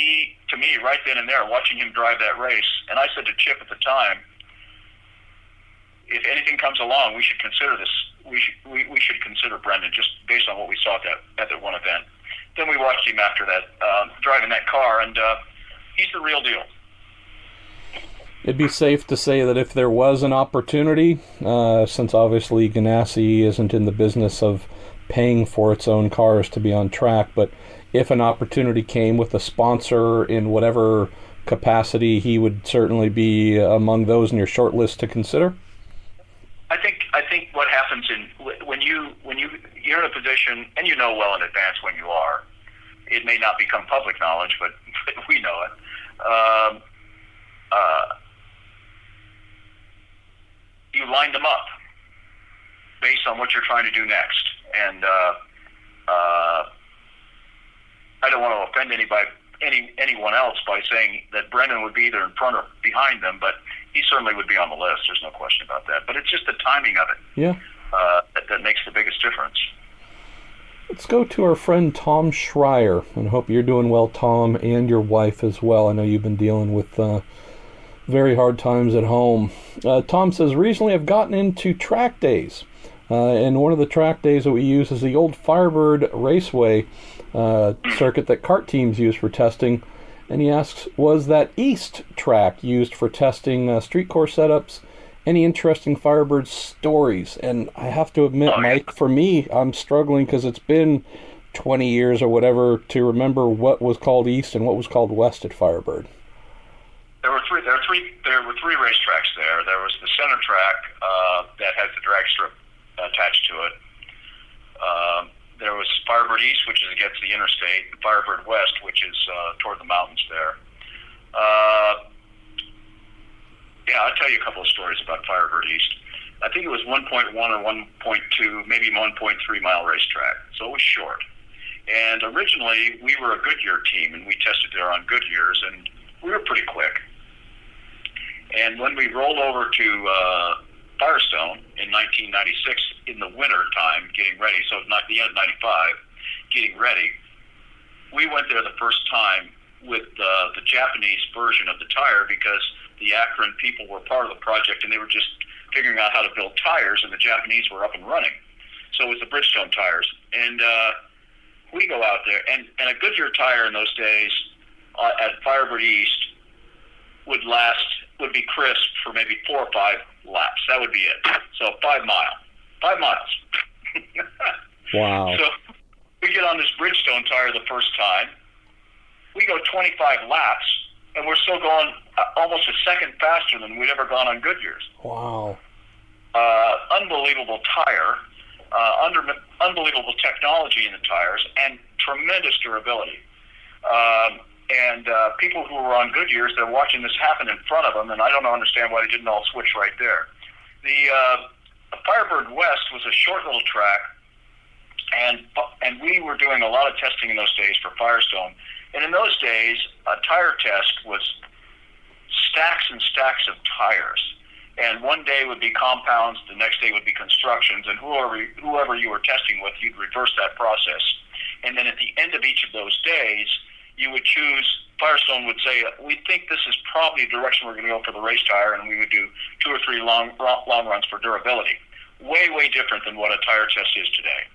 to me, right then and there, watching him drive that race, and I said to Chip at the time, if anything comes along, we should consider this. We should consider Brendan just based on what we saw at that one event. Then we watched him after that, driving that car, and he's the real deal. It'd be safe to say that if there was an opportunity, since obviously Ganassi isn't in the business of paying for its own cars to be on track, but if an opportunity came with a sponsor in whatever capacity, he would certainly be among those in your short list to consider? I think what happens when you're in a position, and you know well in advance when you are, it may not become public knowledge, but we know it. You line them up based on what you're trying to do next, and I don't want to offend anyone else by saying that Brendan would be either in front or behind them, but he certainly would be on the list. There's no question about that. But it's just the timing of it. Yeah. That makes the biggest difference. Let's go to our friend Tom Schreier, and hope you're doing well, Tom, and your wife as well. I know you've been dealing with very hard times at home. Tom says, recently I've gotten into track days, and one of the track days that we use is the old Firebird Raceway circuit that kart teams use for testing. And he asks, was that East track used for testing street course setups? Any interesting Firebird stories? And I have to admit, Mike, for me, I'm struggling because it's been 20 years or whatever to remember what was called East and what was called West at Firebird. There were three racetracks there. There was the center track that has the drag strip attached to it. There was Firebird East, which is against the interstate, and Firebird West, which is toward the mountains there. I'll tell you a couple of stories about Firebird East. I think it was 1.1 or 1.2, maybe 1.3 mile racetrack, so it was short. And originally, we were a Goodyear team, and we tested there on Goodyears, and we were pretty quick. And when we rolled over to Firestone in 1996 in the winter time, getting ready, so it's not the end of 95, getting ready, we went there the first time with the Japanese version of the tire because the Akron people were part of the project and they were just figuring out how to build tires, and the Japanese were up and running. So it was the Bridgestone tires. And we go out there, and a Goodyear tire in those days at Firebird East would be crisp for maybe 4 or 5 laps. That would be it. So 5 miles. Wow. So we get on this Bridgestone tire the first time. We go 25 laps, and we're still going almost a second faster than we'd ever gone on Goodyears. Wow. Unbelievable tire, unbelievable technology in the tires, and tremendous durability. People who were on Goodyears, they're watching this happen in front of them, and I don't understand why they didn't all switch right there. The Firebird West was a short little track and we were doing a lot of testing in those days for Firestone. And in those days, a tire test was stacks and stacks of tires. And one day would be compounds, the next day would be constructions, and whoever you were testing with, you'd reverse that process. And then at the end of each of those days, you would choose, Firestone would say, we think this is probably the direction we're going to go for the race tire, and we would do 2 or 3 long runs for durability. Way, way different than what a tire test is today.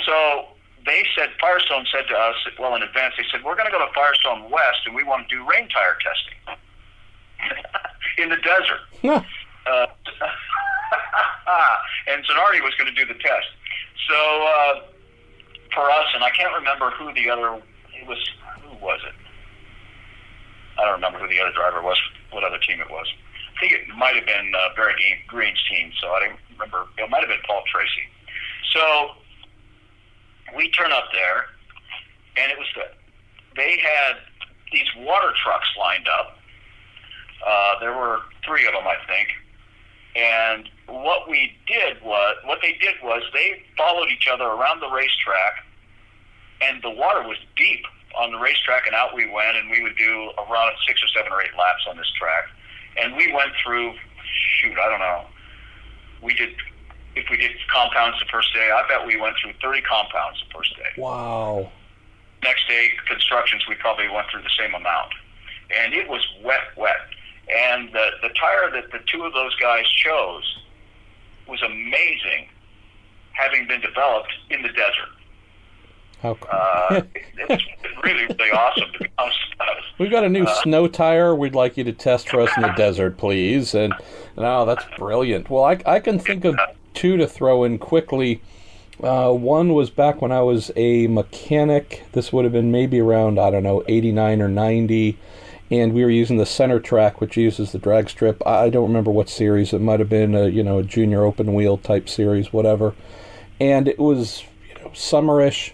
So they said, Firestone said to us, well, in advance, they said, we're going to go to Firestone West, and we want to do rain tire testing in the desert. Yeah. And Zanardi was going to do the test. So for us, and I can't remember who was it? I don't remember who the other driver was, what other team it was. I think it might have been Barry Green's team, so I don't remember. It might have been Paul Tracy. So we turn up there, and it was they had these water trucks lined up. There were 3 of them, I think. And what they did was they followed each other around the racetrack, and the water was deep on the racetrack, and out we went, and we would do around 6 or 7 or 8 laps on this track. And we went through, I don't know, if we did compounds the first day, I bet we went through 30 compounds the first day. Wow. Next day, constructions, we probably went through the same amount. And it was wet. And the tire that the 2 of those guys chose was amazing, having been developed in the desert. How cool. It was really, really awesome, to be honest about it. We've got a new snow tire we'd like you to test for us in the desert, please. And that's brilliant. Well, I can think of 2 to throw in quickly. One was back when I was a mechanic. This would have been maybe around, 89 or 90. And we were using the center track, which uses the drag strip. I don't remember what series. It might have been a junior open wheel type series, whatever. And it was summerish,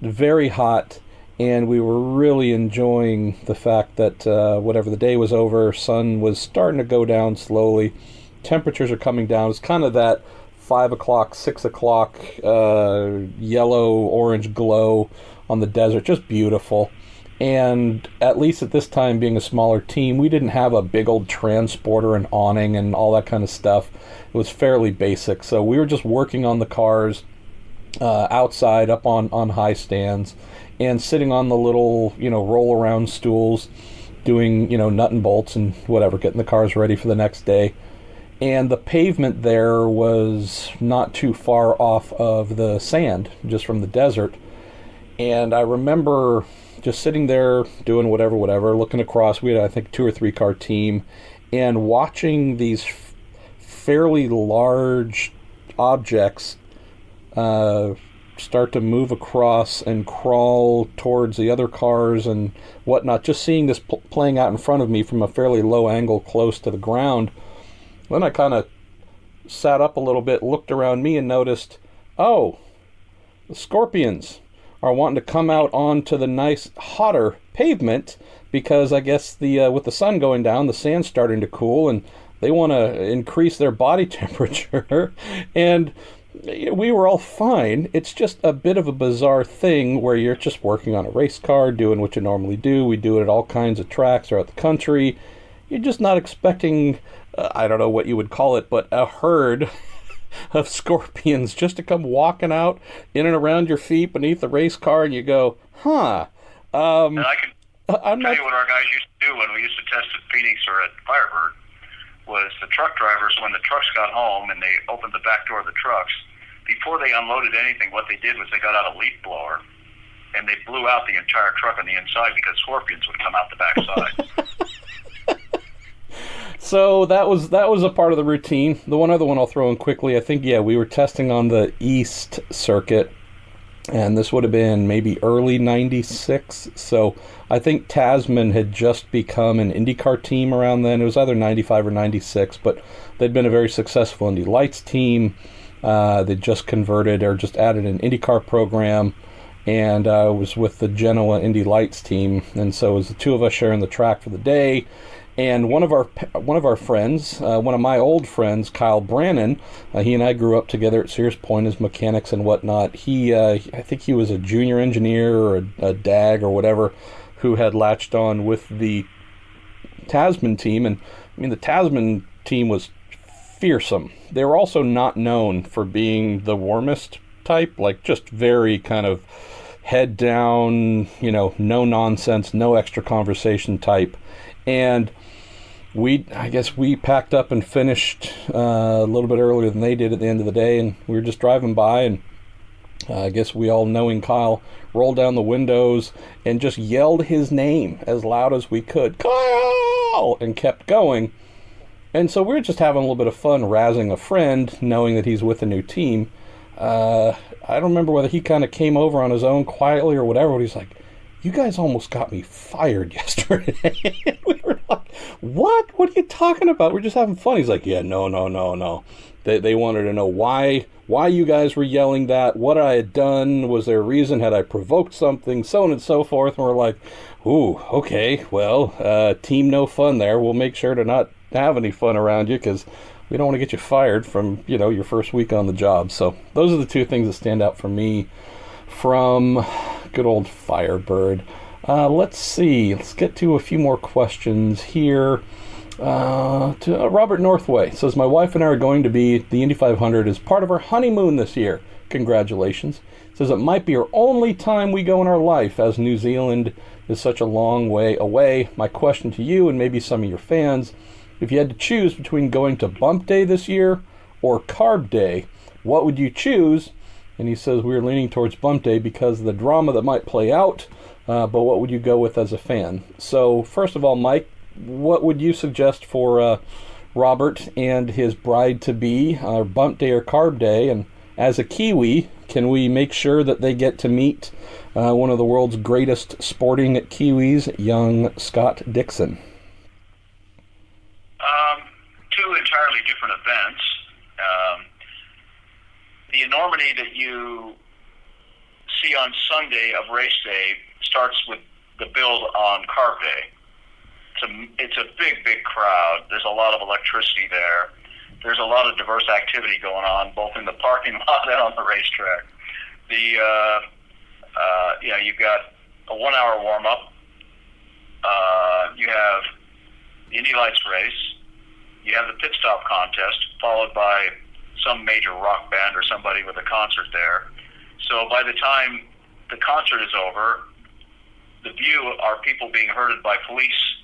very hot, and we were really enjoying the fact that whatever the day was over, sun was starting to go down slowly. Temperatures are coming down. It's kind of that 5 o'clock, 6 o'clock yellow-orange glow on the desert. Just beautiful. And at least at this time, being a smaller team, we didn't have a big old transporter and awning and all that kind of stuff. It was fairly basic. So we were just working on the cars outside, up on high stands, and sitting on the little, roll-around stools, doing, nut and bolts and whatever, getting the cars ready for the next day. And the pavement there was not too far off of the sand, just from the desert. And I remember just sitting there doing whatever, looking across. We had, I think, 2 or 3 car team, and watching these fairly large objects start to move across and crawl towards the other cars and whatnot. Just seeing this playing out in front of me from a fairly low angle close to the ground. Then I kind of sat up a little bit, looked around me, and noticed, the Scorpions are wanting to come out onto the nice, hotter pavement because I guess with the sun going down, the sand's starting to cool, and they want to increase their body temperature. And we were all fine. It's just a bit of a bizarre thing where you're just working on a race car, doing what you normally do. We do it at all kinds of tracks throughout the country. You're just not expecting, I don't know what you would call it, but a herd of scorpions just to come walking out in and around your feet beneath the race car, and you go, and I can tell you what our guys used to do when we used to test at Phoenix or at Firebird was the truck drivers, when the trucks got home and they opened the back door of the trucks, before they unloaded anything, what they did was they got out a leaf blower and they blew out the entire truck on the inside because scorpions would come out the back side. So that was a part of the routine. The one other one I'll throw in quickly, I think, we were testing on the East Circuit, and this would have been maybe early 96. So I think Tasman had just become an IndyCar team around then. It was either 95 or 96, but they'd been a very successful Indy Lights team. They just converted or just added an IndyCar program, and I was with the Genoa Indy Lights team, and so it was the 2 of us sharing the track for the day. And one of our friends, one of my old friends, Kyle Brannon, he and I grew up together at Sears Point as mechanics and whatnot. I think he was a junior engineer or a DAG or whatever, who had latched on with the Tasman team. And I mean, the Tasman team was fearsome. They were also not known for being the warmest type, like just very kind of head down, no nonsense, no extra conversation type. And I guess we packed up and finished a little bit earlier than they did at the end of the day, and we were just driving by, and I guess we all, knowing Kyle, rolled down the windows and just yelled his name as loud as we could, Kyle, and kept going. And so we were just having a little bit of fun razzing a friend, knowing that he's with a new team. I don't remember whether he kind of came over on his own quietly or whatever, but he's like, you guys almost got me fired yesterday. And we were like, what? What are you talking about? We're just having fun. He's like, yeah, no. They wanted to know why you guys were yelling that, what I had done, was there a reason, had I provoked something, so on and so forth. And we're like, ooh, okay, well, team no fun there. We'll make sure to not have any fun around you because we don't want to get you fired from, your first week on the job. So those are the two things that stand out for me from good old Firebird. Let's see. Let's get to a few more questions here. Robert Northway says, my wife and I are going to be the Indy 500 as part of our honeymoon this year. Congratulations. Says it might be our only time we go in our life, as New Zealand is such a long way away. My question to you and maybe some of your fans, if you had to choose between going to Bump Day this year or Carb Day, what would you choose? And he says we're leaning towards Bump Day because of the drama that might play out, but what would you go with as a fan? So first of all, Mike, what would you suggest for Robert and his bride-to-be, Bump Day or Carb Day? And as a Kiwi, can we make sure that they get to meet one of the world's greatest sporting Kiwis, young Scott Dixon? Two entirely different events. The enormity that you see on Sunday of race day starts with the build on Carb Day. It's a big crowd. There's a lot of electricity there. There's a lot of diverse activity going on, both in the parking lot and on the racetrack. You've got a 1 hour warm up. You have the Indy Lights race. You have the pit stop contest, followed by some major rock band or somebody with a concert there. So by the time the concert is over, the view are people being herded by police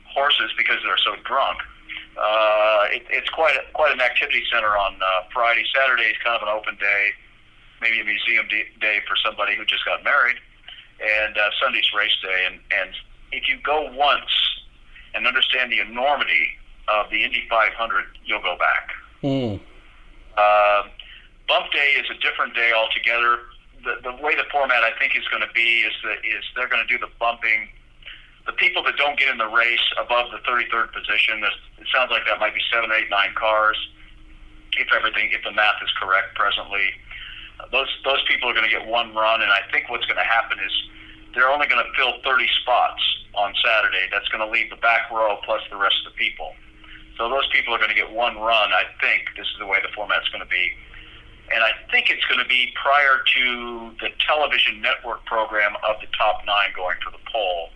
horses because they're so drunk. It's quite an activity center on Friday. Saturday is kind of an open day, maybe a museum day for somebody who just got married, and Sunday's race day. And if you go once and understand the enormity of the Indy 500, you'll go back. Bump Day is a different day altogether. The way the format, I think, is going to be is they're going to do the bumping. The people that don't get in the race above the 33rd position, it sounds like that might be 7, 8, 9 cars, if the math is correct presently. Those people are going to get one run, and I think what's going to happen is they're only going to fill 30 spots on Saturday. That's going to leave the back row plus the rest of the people. So those people are going to get one run. I think this is the way the format's going to be. And I think it's going to be prior to the television network program of the top 9 going to the pole.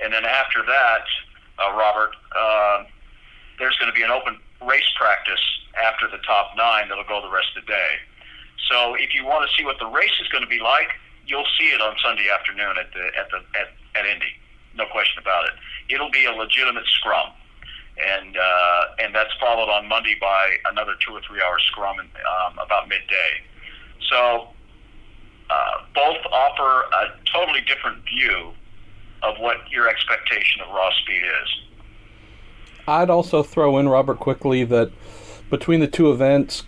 And then after that, Robert, there's going to be an open race practice after the top 9 that'll go the rest of the day. So if you want to see what the race is going to be like, you'll see it on Sunday afternoon at Indy. No question about it. It'll be a legitimate scrum. And that's followed on Monday by another 2 or 3 hour scrum about midday. So both offer a totally different view of what your expectation of raw speed is. I'd also throw in, Robert, quickly that between the two events,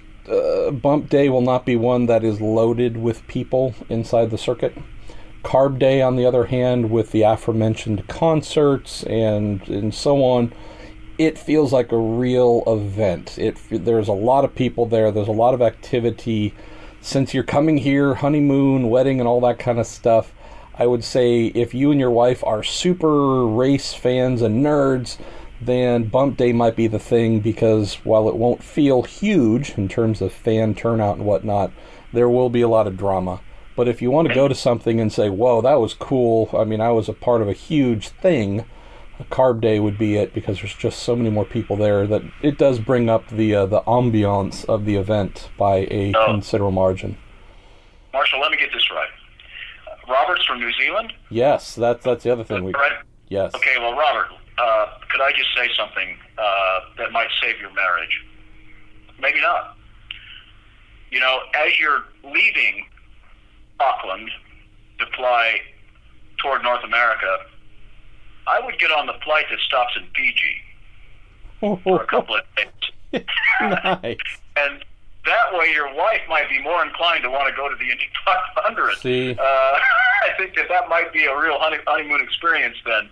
Bump Day will not be one that is loaded with people inside the circuit. Carb Day, on the other hand, with the aforementioned concerts and so on, it feels like a real event. There's a lot of people there. There's a lot of activity. Since you're coming here, honeymoon, wedding, and all that kind of stuff, I would say if you and your wife are super race fans and nerds, then bump day might be the thing, because while it won't feel huge in terms of fan turnout and whatnot, there will be a lot of drama. But if you want to go to something and say, whoa, that was cool, I mean, I was a part of a huge thing, a carb day would be it, because there's just so many more people there that it does bring up the ambiance of the event by a considerable margin. Marshall, let me get this right. Robert's from New Zealand? Yes, that's the other thing. Right? Yes. Okay, well, Robert, could I just say something that might save your marriage? Maybe not. You know, as you're leaving Auckland to fly toward North America, I would get on the flight that stops in Fiji for a couple of days. Nice. And that way your wife might be more inclined to want to go to the Indy 500. See? I think that might be a real honeymoon experience then.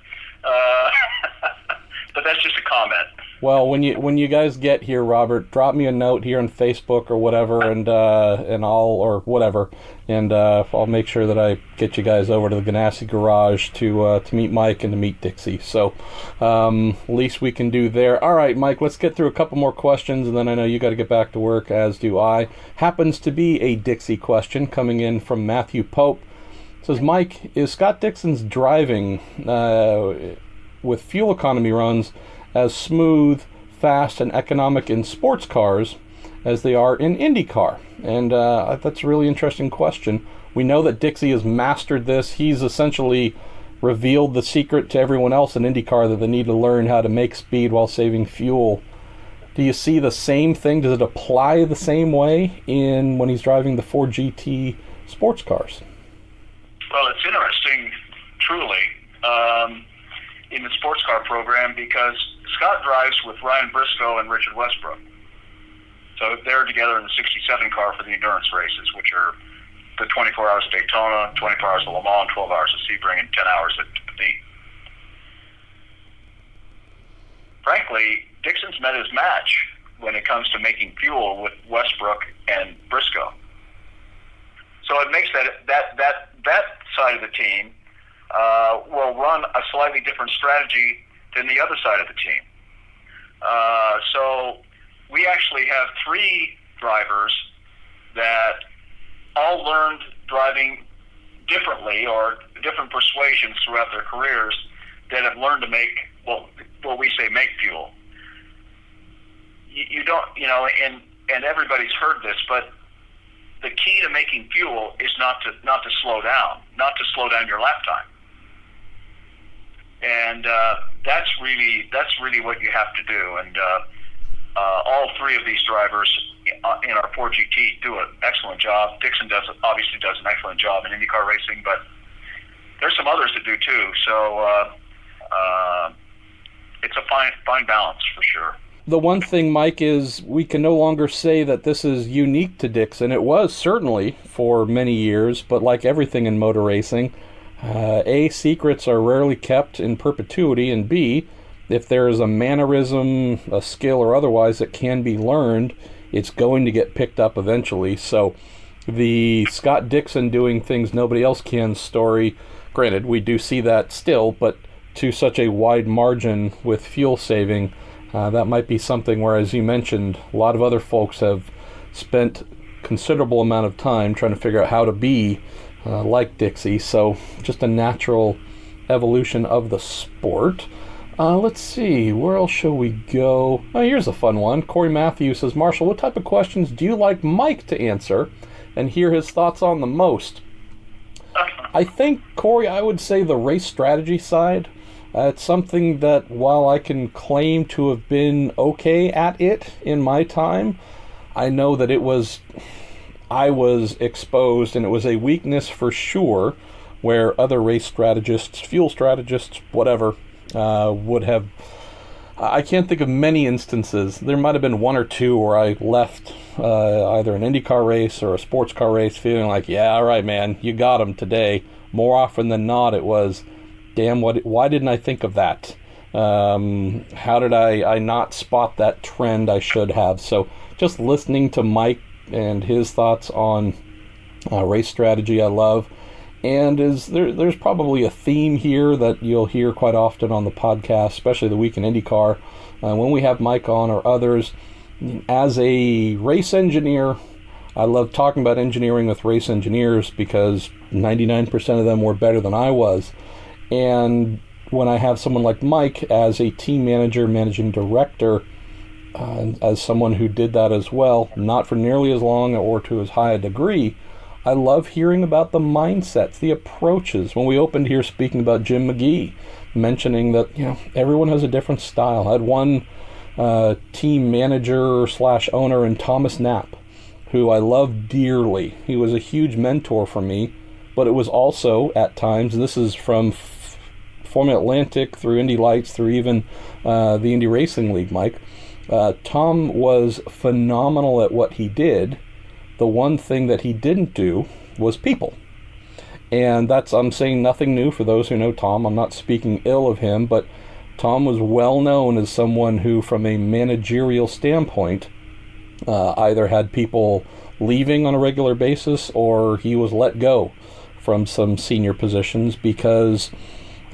But that's just a comment. Well, when you guys get here, Robert, drop me a note here on Facebook or whatever, and I'll make sure that I get you guys over to the Ganassi Garage to meet Mike and to meet Dixie. So, least we can do there. All right, Mike, let's get through a couple more questions, and then I know you got to get back to work, as do I. Happens to be a Dixie question coming in from Matthew Pope. It says, Mike, is Scott Dixon's driving with fuel economy runs as smooth, fast, and economic in sports cars as they are in IndyCar? And that's a really interesting question. We know that Dixie has mastered this. He's essentially revealed the secret to everyone else in IndyCar, that they need to learn how to make speed while saving fuel. Do you see the same thing? Does it apply the same way when he's driving the Ford GT sports cars? Well, it's interesting, truly, in the sports car program, because Scott drives with Ryan Briscoe and Richard Westbrook. So they're together in the 67 car for the endurance races, which are the 24 hours of Daytona, 24 hours of Le Mans, 12 hours of Sebring, and 10 hours at Deep. Frankly, Dixon's met his match when it comes to making fuel with Westbrook and Briscoe. So it makes that side of the team will run a slightly different strategy than the other side of the team. So we actually have 3 drivers that all learned driving differently, or different persuasions throughout their careers, that have learned to make what we say make fuel. You don't, and everybody's heard this, but the key to making fuel is not to slow down your lap time. And that's really what you have to do. And all 3 of these drivers in our Ford GT do an excellent job. Dixon obviously does an excellent job in IndyCar racing, but there's some others that do too. So it's a fine balance for sure. The one thing, Mike, is we can no longer say that this is unique to Dixon. It was certainly for many years, but like everything in motor racing, A, secrets are rarely kept in perpetuity, and B, if there is a mannerism, a skill, or otherwise that can be learned, it's going to get picked up eventually. So the Scott Dixon doing things nobody else can story, granted, we do see that still, but to such a wide margin with fuel saving, that might be something where, as you mentioned, a lot of other folks have spent considerable amount of time trying to figure out how to be like Dixie. So just a natural evolution of the sport. Let's see, where else shall we go? Oh, here's a fun one. Corey Matthews says, Marshall, what type of questions do you like Mike to answer and hear his thoughts on the most? I think, Corey, I would say the race strategy side. It's something that, while I can claim to have been okay at it in my time, I know that I was exposed, and it was a weakness for sure, where other race strategists, fuel strategists, whatever, would have. I can't think of many instances. There might have been 1 or 2 where I left either an IndyCar race or a sports car race feeling like, yeah, all right, man, you got him today. More often than not, it was, damn, why didn't I think of that? How did I not spot that trend I should have? So just listening to Mike and his thoughts on race strategy, I love. And there's probably a theme here that you'll hear quite often on the podcast, especially the Week in IndyCar, when we have Mike on or others. As a race engineer, I love talking about engineering with race engineers because 99% of them were better than I was. And when I have someone like Mike as a team manager, managing director, as someone who did that as well, not for nearly as long or to as high a degree, I love hearing about the mindsets, the approaches. When we opened here speaking about Jim McGee, mentioning that everyone has a different style. I had one team manager / owner in Thomas Knapp, who I loved dearly. He was a huge mentor for me, but it was also at times, and this is from Formula Atlantic through Indy Lights through even the Indy Racing League, Mike. Tom was phenomenal at what he did. The one thing that he didn't do was people. And I'm saying nothing new for those who know Tom. I'm not speaking ill of him, but Tom was well known as someone who, from a managerial standpoint, either had people leaving on a regular basis or he was let go from some senior positions because,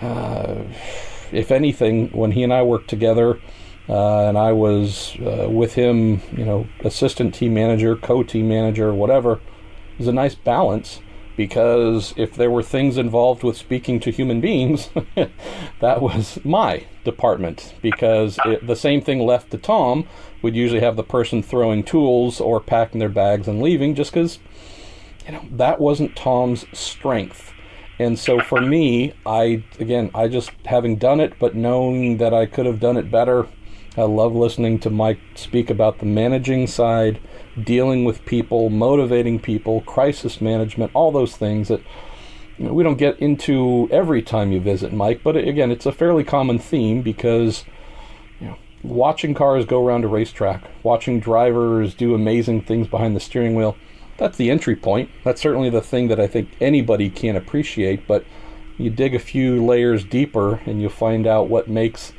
if anything, when he and I worked together, and I was with him, assistant team manager, co-team manager, whatever. It was a nice balance because if there were things involved with speaking to human beings, that was my department because the same thing left to Tom would usually have the person throwing tools or packing their bags and leaving just because, that wasn't Tom's strength. And so for me, I just having done it, but knowing that I could have done it better, I love listening to Mike speak about the managing side, dealing with people, motivating people, crisis management, all those things that we don't get into every time you visit Mike. But again, it's a fairly common theme because watching cars go around a racetrack, watching drivers do amazing things behind the steering wheel, that's the entry point. That's certainly the thing that I think anybody can appreciate. But you dig a few layers deeper and you'll find out what makes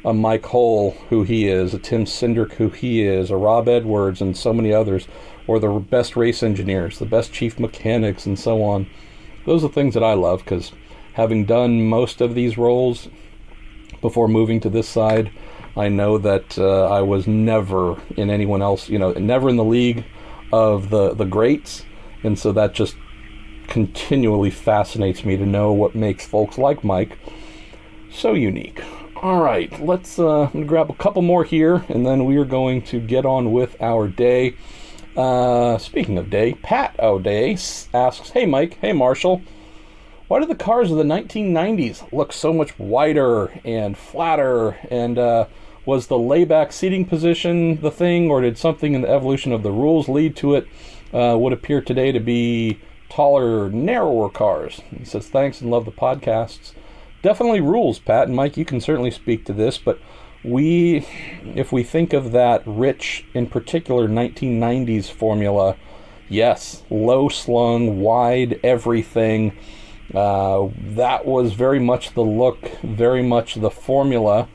a Mike Hull who he is, a Tim Cindric who he is, a Rob Edwards and so many others, or the best race engineers, the best chief mechanics and so on. Those are things that I love because having done most of these roles before moving to this side, I know that I was never in anyone else, never in the league of the greats, and so that just continually fascinates me to know what makes folks like Mike so unique. All right, let's I'm gonna grab a couple more here, and then we are going to get on with our day. Speaking of day, Pat O'Day asks, "Hey Mike, hey Marshall, why do the cars of the 1990s look so much wider and flatter? And was the layback seating position the thing, or did something in the evolution of the rules lead to it? Would appear today to be taller, narrower cars?" He says, "Thanks and love the podcasts." Definitely rules, Pat, and Mike, you can certainly speak to this, but if we think of that rich, in particular, 1990s formula, yes, low slung, wide everything, that was very much the look, very much the formula,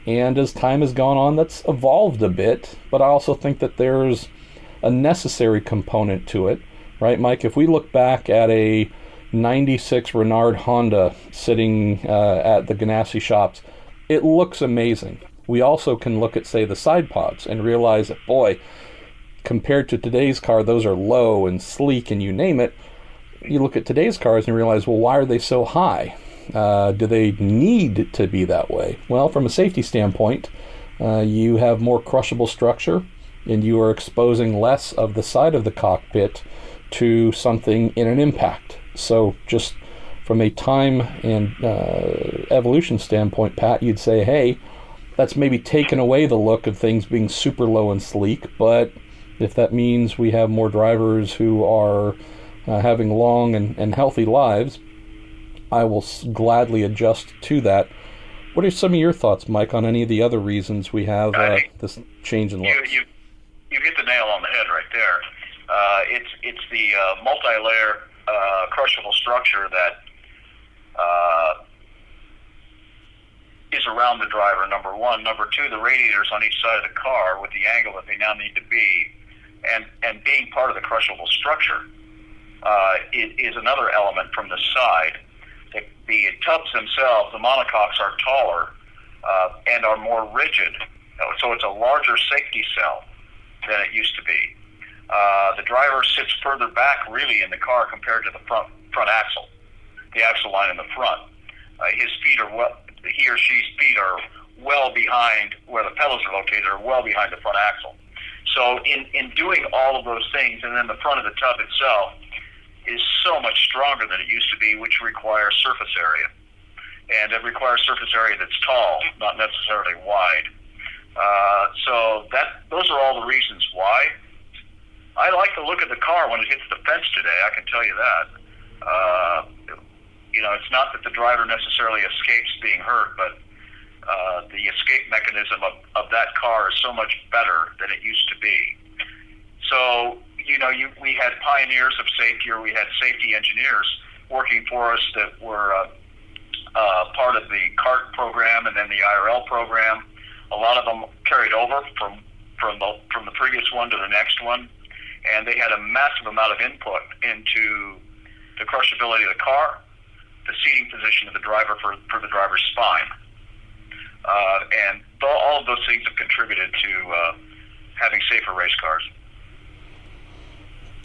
and as time has gone on, that's evolved a bit, but I also think that there's a necessary component to it, right, Mike? If we look back at a 96 Renard Honda sitting at the Ganassi shops, it looks amazing. We also can look at, say, the side pods and realize that, boy, compared to today's car, those are low and sleek and you name it. You look at today's cars and realize, well, why are they so high? Do they need to be that way? Well, from a safety standpoint, you have more crushable structure and you are exposing less of the side of the cockpit to something in an impact. So just from a time and evolution standpoint, Pat, you'd say, hey, that's maybe taken away the look of things being super low and sleek, but if that means we have more drivers who are having long and healthy lives, I will gladly adjust to that. What are some of your thoughts, Mike, on any of the other reasons we have this change in looks? You hit the nail on the head right there. It's the multi-layer crushable structure that is around the driver, number one. Number two, the radiators on each side of the car with the angle that they now need to be, and being part of the crushable structure. is another element from the side. The tubs themselves, the monocoques, are taller and are more rigid, so it's a larger safety cell than it used to be. The driver sits further back, really, in the car compared to the front axle, the axle line in the front. He or she's feet are well behind where the pedals are located, or well behind the front axle. So in doing all of those things, and then the front of the tub itself is so much stronger than it used to be, which requires surface area. And it requires surface area that's tall, not necessarily wide. So those are all the reasons why. I like the look of the car when it hits the fence today, I can tell you that. It's not that the driver necessarily escapes being hurt, but the escape mechanism of that car is so much better than it used to be. So, we had pioneers of safety, or we had safety engineers working for us that were part of the CART program and then the IRL program. A lot of them carried over from the previous one to the next one, and they had a massive amount of input into the crushability of the car, the seating position of the driver for the driver's spine. And all of those things have contributed to having safer race cars.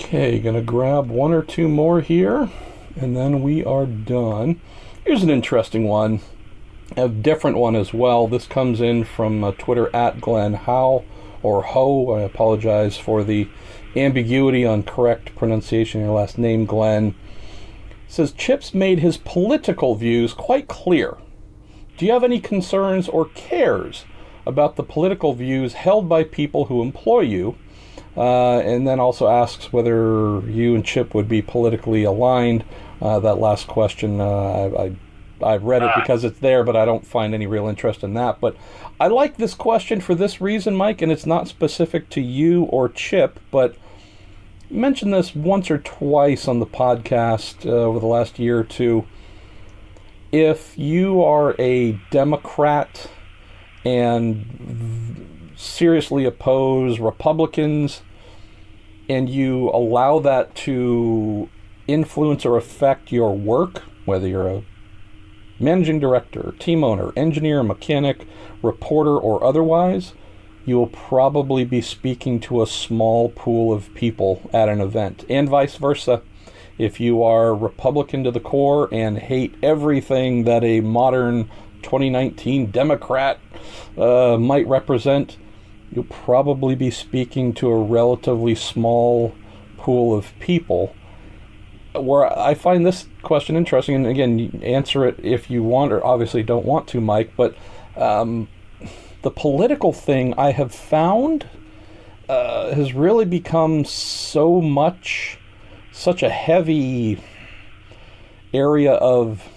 Okay, gonna grab one or two more here, and then we are done. Here's an interesting one, a different one as well. This comes in from Twitter at Glenn Howe, or Ho. I apologize for the ambiguity on correct pronunciation of your last name, Glenn. It says, Chip's made his political views quite clear. Do you have any concerns or cares about the political views held by people who employ you? And then also asks whether you and Chip would be politically aligned. That last question, I've read it because it's there, but I don't find any real interest in that. But I like this question for this reason, Mike, and it's not specific to you or Chip, but you mentioned this once or twice on the podcast over the last year or two. If you are a Democrat and seriously oppose Republicans, and you allow that to influence or affect your work, whether you're a managing director, team owner, engineer, mechanic, reporter, or otherwise, you will probably be speaking to a small pool of people at an event, and vice versa. If you are Republican to the core and hate everything that a modern 2019 Democrat might represent, you'll probably be speaking to a relatively small pool of people. Where I find this question interesting, and again, you answer it if you want, or obviously don't want to, Mike, but the political thing I have found has really become such a heavy area of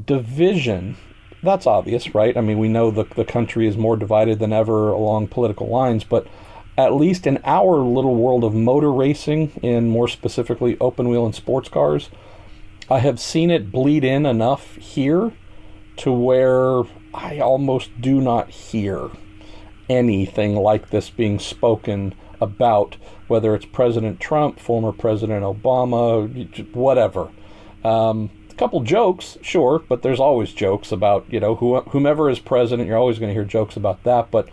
division. That's obvious, right? I mean, we know the country is more divided than ever along political lines, but at least in our little world of motor racing, and more specifically open wheel and sports cars, I have seen it bleed in enough here to where I almost do not hear anything like this being spoken about, whether it's President Trump, former President Obama, whatever. A couple jokes, sure, but there's always jokes about, whomever is president, you're always going to hear jokes about that. But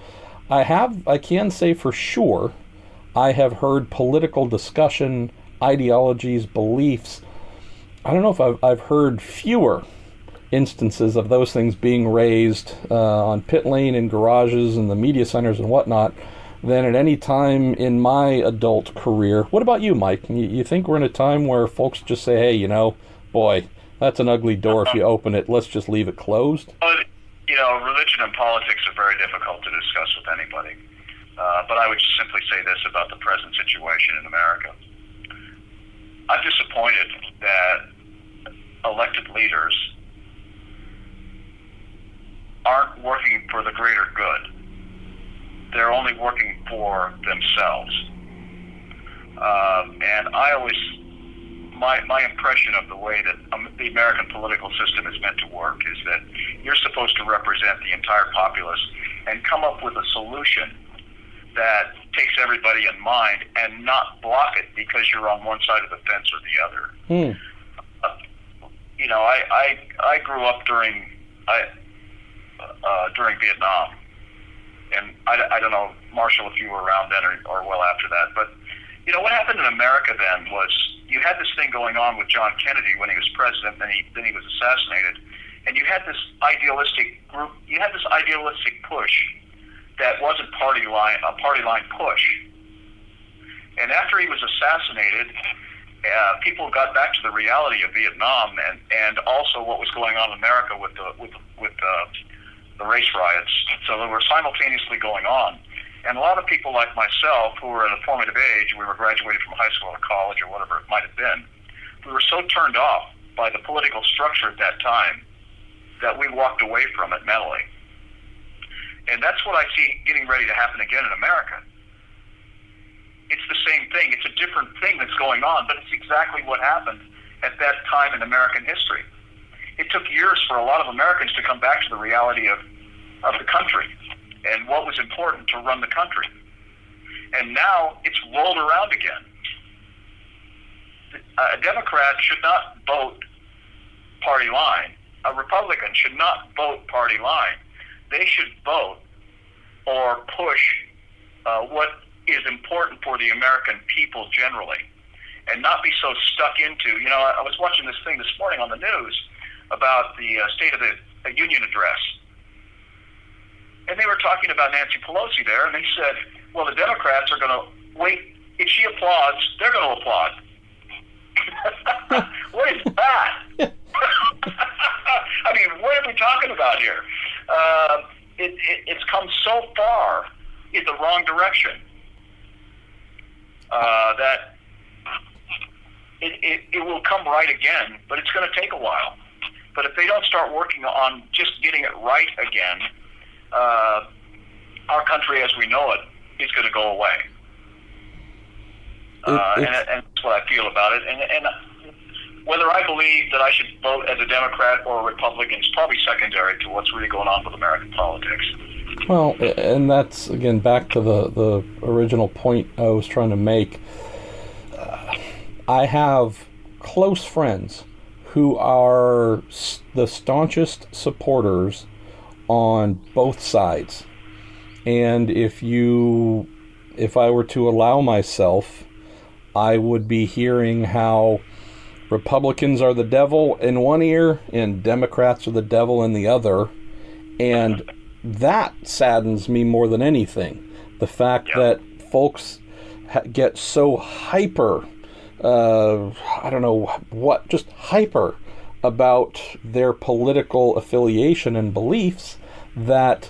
I can say for sure, I have heard political discussion, ideologies, beliefs. I don't know if I've heard fewer instances of those things being raised on pit lane and garages and the media centers and whatnot than at any time in my adult career. What about you, Mike? You think we're in a time where folks just say, hey, boy, that's an ugly door if you open it. Let's just leave it closed? Religion and politics are very difficult to discuss with anybody. But I would just simply say this about the present situation in America. I'm disappointed that elected leaders aren't working for the greater good. They're only working for themselves. And I always, my impression of the way that the American political system is meant to work is that you're supposed to represent the entire populace and come up with a solution that takes everybody in mind and not block it because you're on one side of the fence or the other. You know, I grew up during Vietnam, and I don't know, Marshall, if you were around then or well after that, but you know what happened in America then was you had this thing going on with John Kennedy when he was president, then he was assassinated, and you had this idealistic group, you had this idealistic push that wasn't a party line push. And after he was assassinated, people got back to the reality of Vietnam and also what was going on in America with the race riots. So they were simultaneously going on. And a lot of people like myself who were at a formative age, we were graduated from high school or college or whatever it might have been, we were so turned off by the political structure at that time that we walked away from it mentally. And that's what I see getting ready to happen again in America. It's the same thing. It's a different thing that's going on, but it's exactly what happened at that time in American history. It took years for a lot of Americans to come back to the reality of the country and what was important to run the country. And now it's rolled around again. A Democrat should not vote party line. A Republican should not vote party line. They should vote or push what is important for the American people generally, and not be so stuck into, you know, I was watching this thing this morning on the news about the State of the Union address, and they were talking about Nancy Pelosi there, and they said, well, the Democrats are going to wait. If she applauds, they're going to applaud. What is that? I mean, what are we talking about here? It's come so far in the wrong direction that it will come right again, but it's going to take a while. But if they don't start working on just getting it right again, our country as we know it is going to go away. And that's what I feel about it. And whether I believe that I should vote as a Democrat or a Republican is probably secondary to what's really going on with American politics. Well, and that's, again, back to the original point I was trying to make. I have close friends who are the staunchest supporters on both sides. And if I were to allow myself, I would be hearing how Republicans are the devil in one ear and Democrats are the devil in the other. And that saddens me more than anything. The fact that folks get so hyper, I don't know what, just hyper about their political affiliation and beliefs that,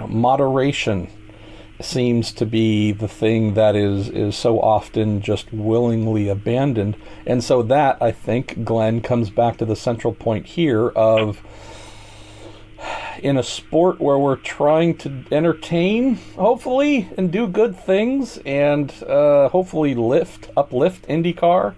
moderation seems to be the thing that is so often just willingly abandoned. And so that, I think, Glenn, comes back to the central point here of, in a sport where we're trying to entertain, hopefully, and do good things, and hopefully uplift IndyCar,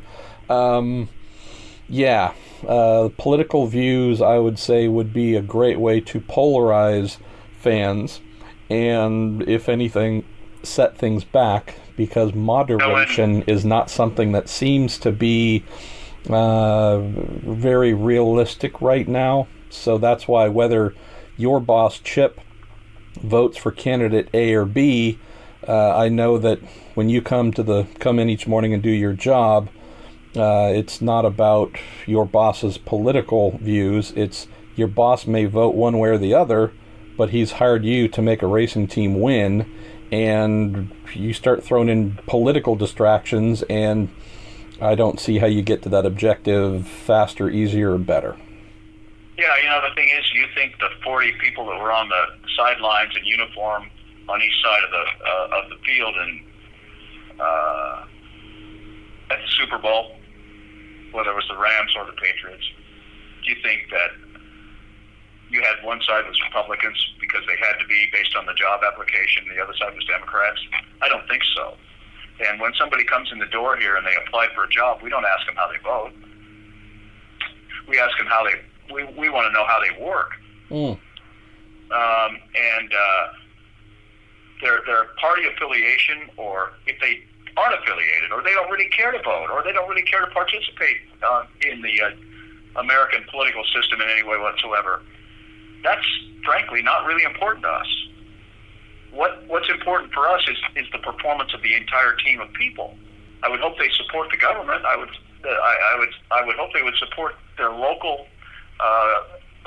political views, I would say, would be a great way to polarize fans, and if anything, set things back, because moderation is not something that seems to be very realistic right now. So that's why whether your boss, Chip, votes for candidate A or B, I know that when you come in each morning and do your job, it's not about your boss's political views. It's your boss may vote one way or the other, but he's hired you to make a racing team win, and you start throwing in political distractions, and I don't see how you get to that objective faster, easier, or better. Yeah, the thing is, you think the 40 people that were on the sidelines in uniform on each side of the field and at the Super Bowl, whether it was the Rams or the Patriots, do you think that you had one side was Republicans because they had to be based on the job application, and the other side was Democrats? I don't think so. And when somebody comes in the door here and they apply for a job, we don't ask them how they vote. We ask them how they. We want to know how they work. their party affiliation, or if they aren't affiliated, or they don't really care to vote, or they don't really care to participate in the American political system in any way whatsoever, that's frankly not really important to us. What's important for us is the performance of the entire team of people. I would hope they support the government. I would hope they would support their local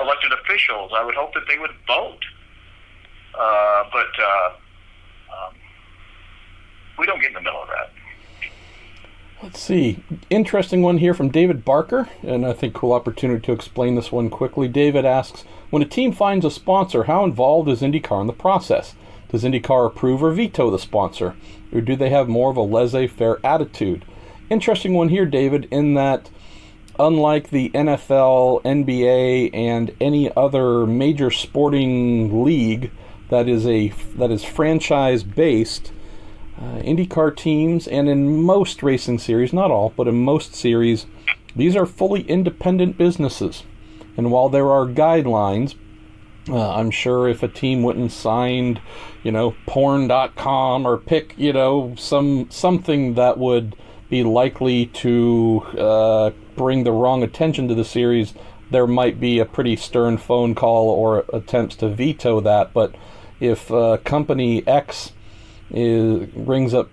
elected officials. I would hope that they would vote. But we don't get in the middle of that. Let's see. Interesting one here from David Barker, and I think cool opportunity to explain this one quickly. David asks, when a team finds a sponsor, how involved is IndyCar in the process? Does IndyCar approve or veto the sponsor? Or do they have more of a laissez-faire attitude? Interesting one here, David, in that unlike the NFL, NBA, and any other major sporting league that is franchise-based, IndyCar teams, and in most racing series, not all, but in most series, these are fully independent businesses. And while there are guidelines, I'm sure if a team went and signed, porn.com or pick, something that would be likely to bring the wrong attention to the series, there might be a pretty stern phone call or attempts to veto that. But if company X rings up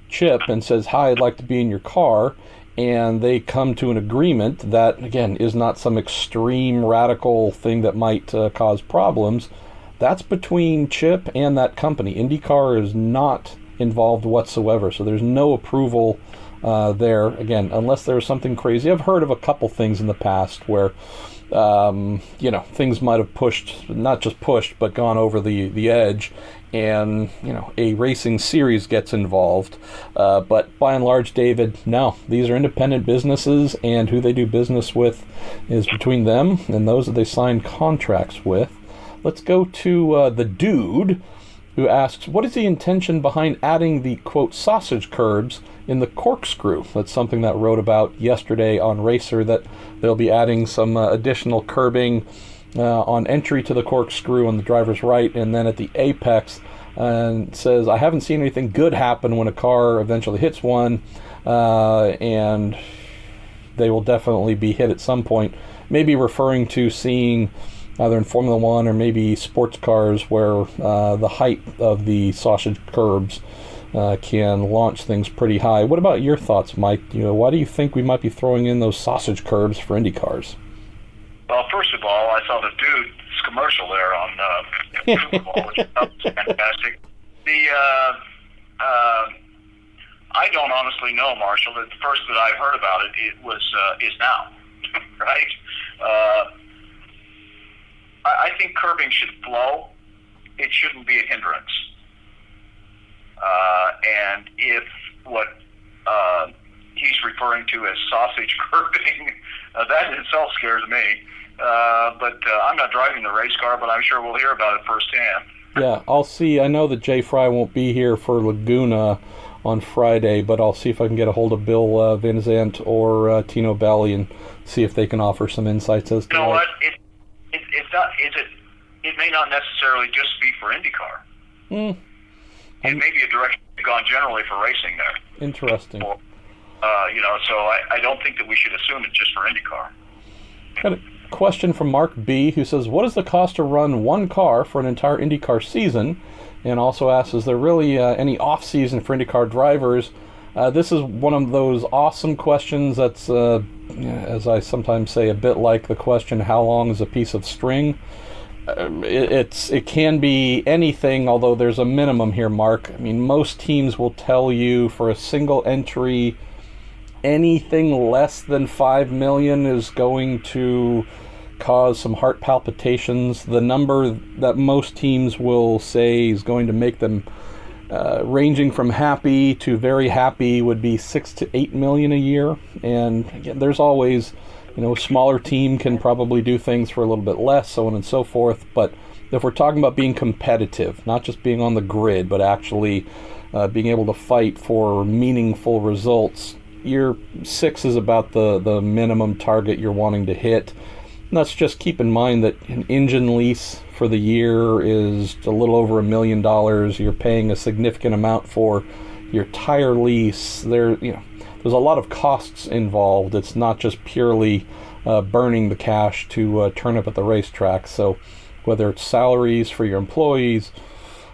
Chip and says, hi, I'd like to be in your car, and they come to an agreement that, again, is not some extreme radical thing that might cause problems, that's between Chip and that company. IndyCar is not involved whatsoever, so there's no approval there, again, unless there's something crazy. I've heard of a couple things in the past where things might have not just pushed, but gone over the edge, and, a racing series gets involved. But by and large, David, no, these are independent businesses, and who they do business with is between them and those that they sign contracts with. Let's go to the dude who asks, what is the intention behind adding the, quote, sausage curbs in the corkscrew? That's something that wrote about yesterday on Racer, that they'll be adding some additional curbing on entry to the corkscrew on the driver's right, and then at the apex, and says, I haven't seen anything good happen when a car eventually hits one, and they will definitely be hit at some point. Maybe referring to seeing either in Formula One or maybe sports cars where the height of the sausage curbs can launch things pretty high. What about your thoughts, Mike? Why do you think we might be throwing in those sausage curbs for Indy cars? Well, first of all, I saw the dude's commercial there on Super Bowl, which was fantastic. I don't honestly know, Marshall. The first that I heard about it is now, right? I think curbing should flow. It shouldn't be a hindrance. And if what he's referring to as sausage curbing, that in itself scares me. But I'm not driving the race car, but I'm sure we'll hear about it firsthand. Yeah, I'll see. I know that Jay Fry won't be here for Laguna on Friday, but I'll see if I can get a hold of Bill Van Zandt or Tino Belli and see if they can offer some insights as to what? It's not. It may not necessarily just be for IndyCar. It may be a direction gone generally for racing there. Interesting. Or, so I don't think that we should assume it's just for IndyCar. Got a question from Mark B, who says, what is the cost to run one car for an entire IndyCar season? And also asks, is there really any off-season for IndyCar drivers? This is one of those awesome questions that's, as I sometimes say, a bit like the question, how long is a piece of string? It can be anything, although there's a minimum here, Mark. I mean, most teams will tell you for a single entry, anything less than $5 million is going to cause some heart palpitations. The number that most teams will say is going to make them ranging from happy to very happy would be $6 to $8 million a year. And again, there's always, a smaller team can probably do things for a little bit less, so on and so forth. But if we're talking about being competitive, not just being on the grid, but actually being able to fight for meaningful results, your 6 is about the minimum target you're wanting to hit. Let's just keep in mind that an engine lease for the year is a little over $1 million. You're paying a significant amount for your tire lease. There's a lot of costs involved. It's not just purely burning the cash to turn up at the racetrack. So whether it's salaries for your employees,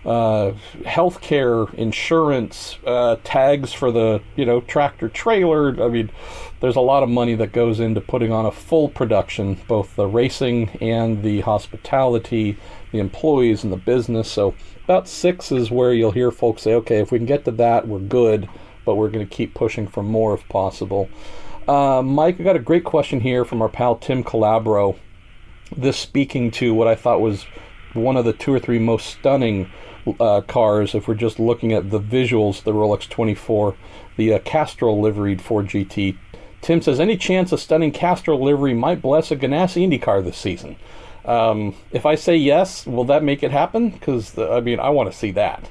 healthcare, insurance, tags for the tractor trailer. I mean, there's a lot of money that goes into putting on a full production, both the racing and the hospitality, the employees and the business. So about 6 is where you'll hear folks say, okay, if we can get to that, we're good, but we're going to keep pushing for more if possible. Mike, I got a great question here from our pal Tim Calabro. This speaking to what I thought was one of the 2 or 3 most stunning cars, if we're just looking at the visuals, the Rolex 24, the Castrol liveried Ford GT. Tim says, any chance a stunning Castrol livery might bless a Ganassi IndyCar this season? If I say yes, will that make it happen? Because, I want to see that.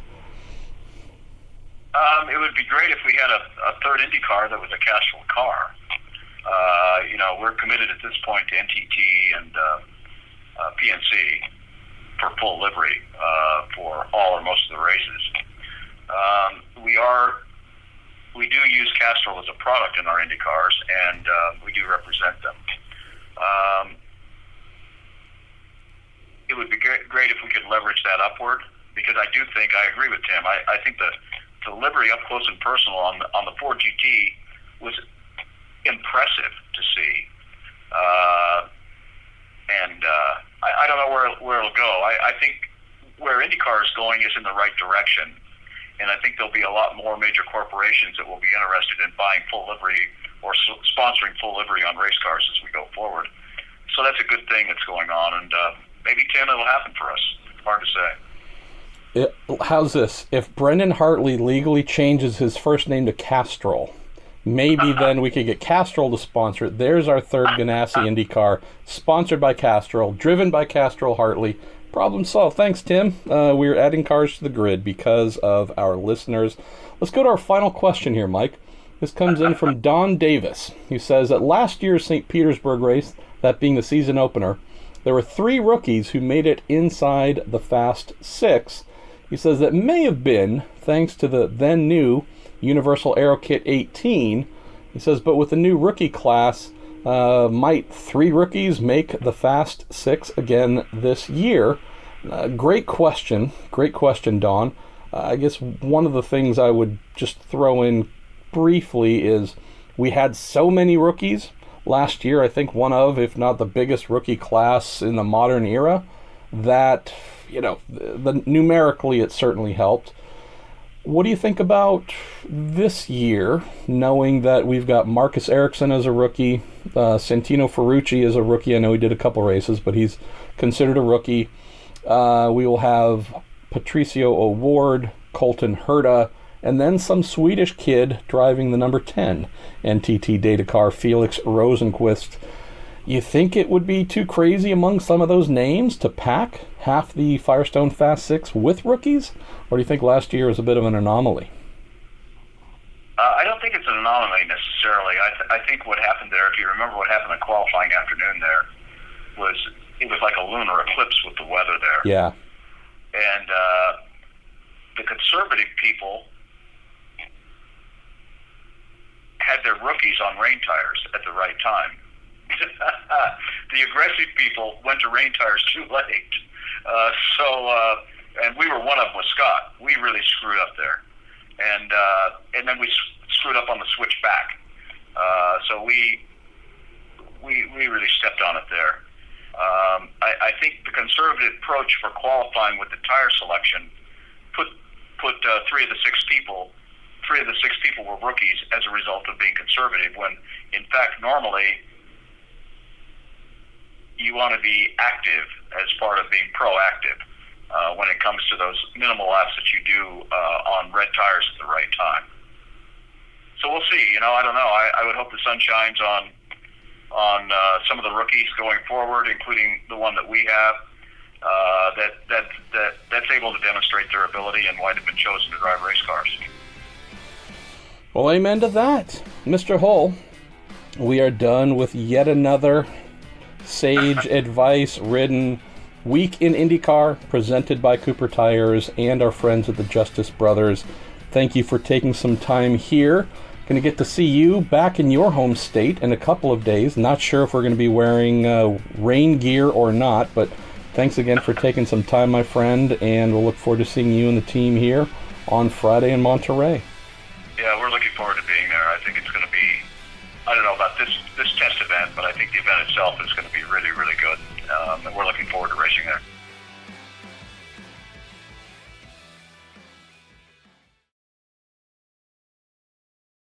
It would be great if we had a third IndyCar that was a Castrol car. We're committed at this point to NTT and PNC for full livery for all or most of the races. We do use Castrol as a product in our Indy cars, and we do represent them. It would be great if we could leverage that upward, because I do think, I agree with Tim, I think the livery up close and personal on the Ford GT was impressive to see. I don't know where it'll go. I think where IndyCar is going is in the right direction. And I think there'll be a lot more major corporations that will be interested in buying full livery or sponsoring full livery on race cars as we go forward. So that's a good thing that's going on, and maybe, Tim, it'll happen for us. Hard to say. How's this? If Brendan Hartley legally changes his first name to Castrol, maybe then we could get Castrol to sponsor it. There's our third Ganassi IndyCar, sponsored by Castrol, driven by Castrol Hartley. Problem solved. Thanks, Tim. We're adding cars to the grid because of our listeners. Let's go to our final question here, Mike. This comes in from Don Davis. He says, at last year's St. Petersburg race, that being the season opener, there were 3 rookies who made it inside the Fast 6. He says that may have been thanks to the then new Universal Aero Kit 18. He says, but with the new rookie class, might 3 rookies make the Fast 6 again this year? Great question, Don. I guess one of the things I would just throw in briefly is we had so many rookies last year. I think one of, if not the biggest rookie class in the modern era, that, numerically it certainly helped. What do you think about this year, knowing that we've got Marcus Ericsson as a rookie, Santino Ferrucci as a rookie? I know he did a couple races, but he's considered a rookie. We will have Patricio O'Ward, Colton Herta, and then some Swedish kid driving the number 10 NTT data car, Felix Rosenqvist. You think it would be too crazy among some of those names to pack half the Firestone Fast 6 with rookies? Or do you think last year was a bit of an anomaly? I don't think it's an anomaly necessarily. I think what happened there, if you remember what happened the qualifying afternoon there, it was like a lunar eclipse with the weather there. Yeah. And the conservative people had their rookies on rain tires at the right time. The aggressive people went to rain tires too late. And we were one of them with Scott. We really screwed up there. And then we screwed up on the switch back. So we really stepped on it there. I think the conservative approach for qualifying with the tire selection put 3 of the 6 people were rookies as a result of being conservative, when in fact normally you want to be active as part of being proactive when it comes to those minimal laps that you do on red tires at the right time. So we'll see. I don't know. I would hope the sun shines on some of the rookies going forward, including the one that we have, that's able to demonstrate their ability and why they've been chosen to drive race cars. Well, amen to that. Mr. Hull, we are done with yet another sage advice-ridden week in IndyCar, presented by Cooper Tires and our friends at the Justice Brothers. Thank you for taking some time here. Going to get to see you back in your home state in a couple of days. Not sure if we're going to be wearing rain gear or not, but thanks again for taking some time, my friend, and we'll look forward to seeing you and the team here on Friday in Monterey. Yeah, we're looking forward to being there. I think it's going to be, I don't know about this test event, but I think the event itself is going to be really, really good. And we're looking forward to racing there.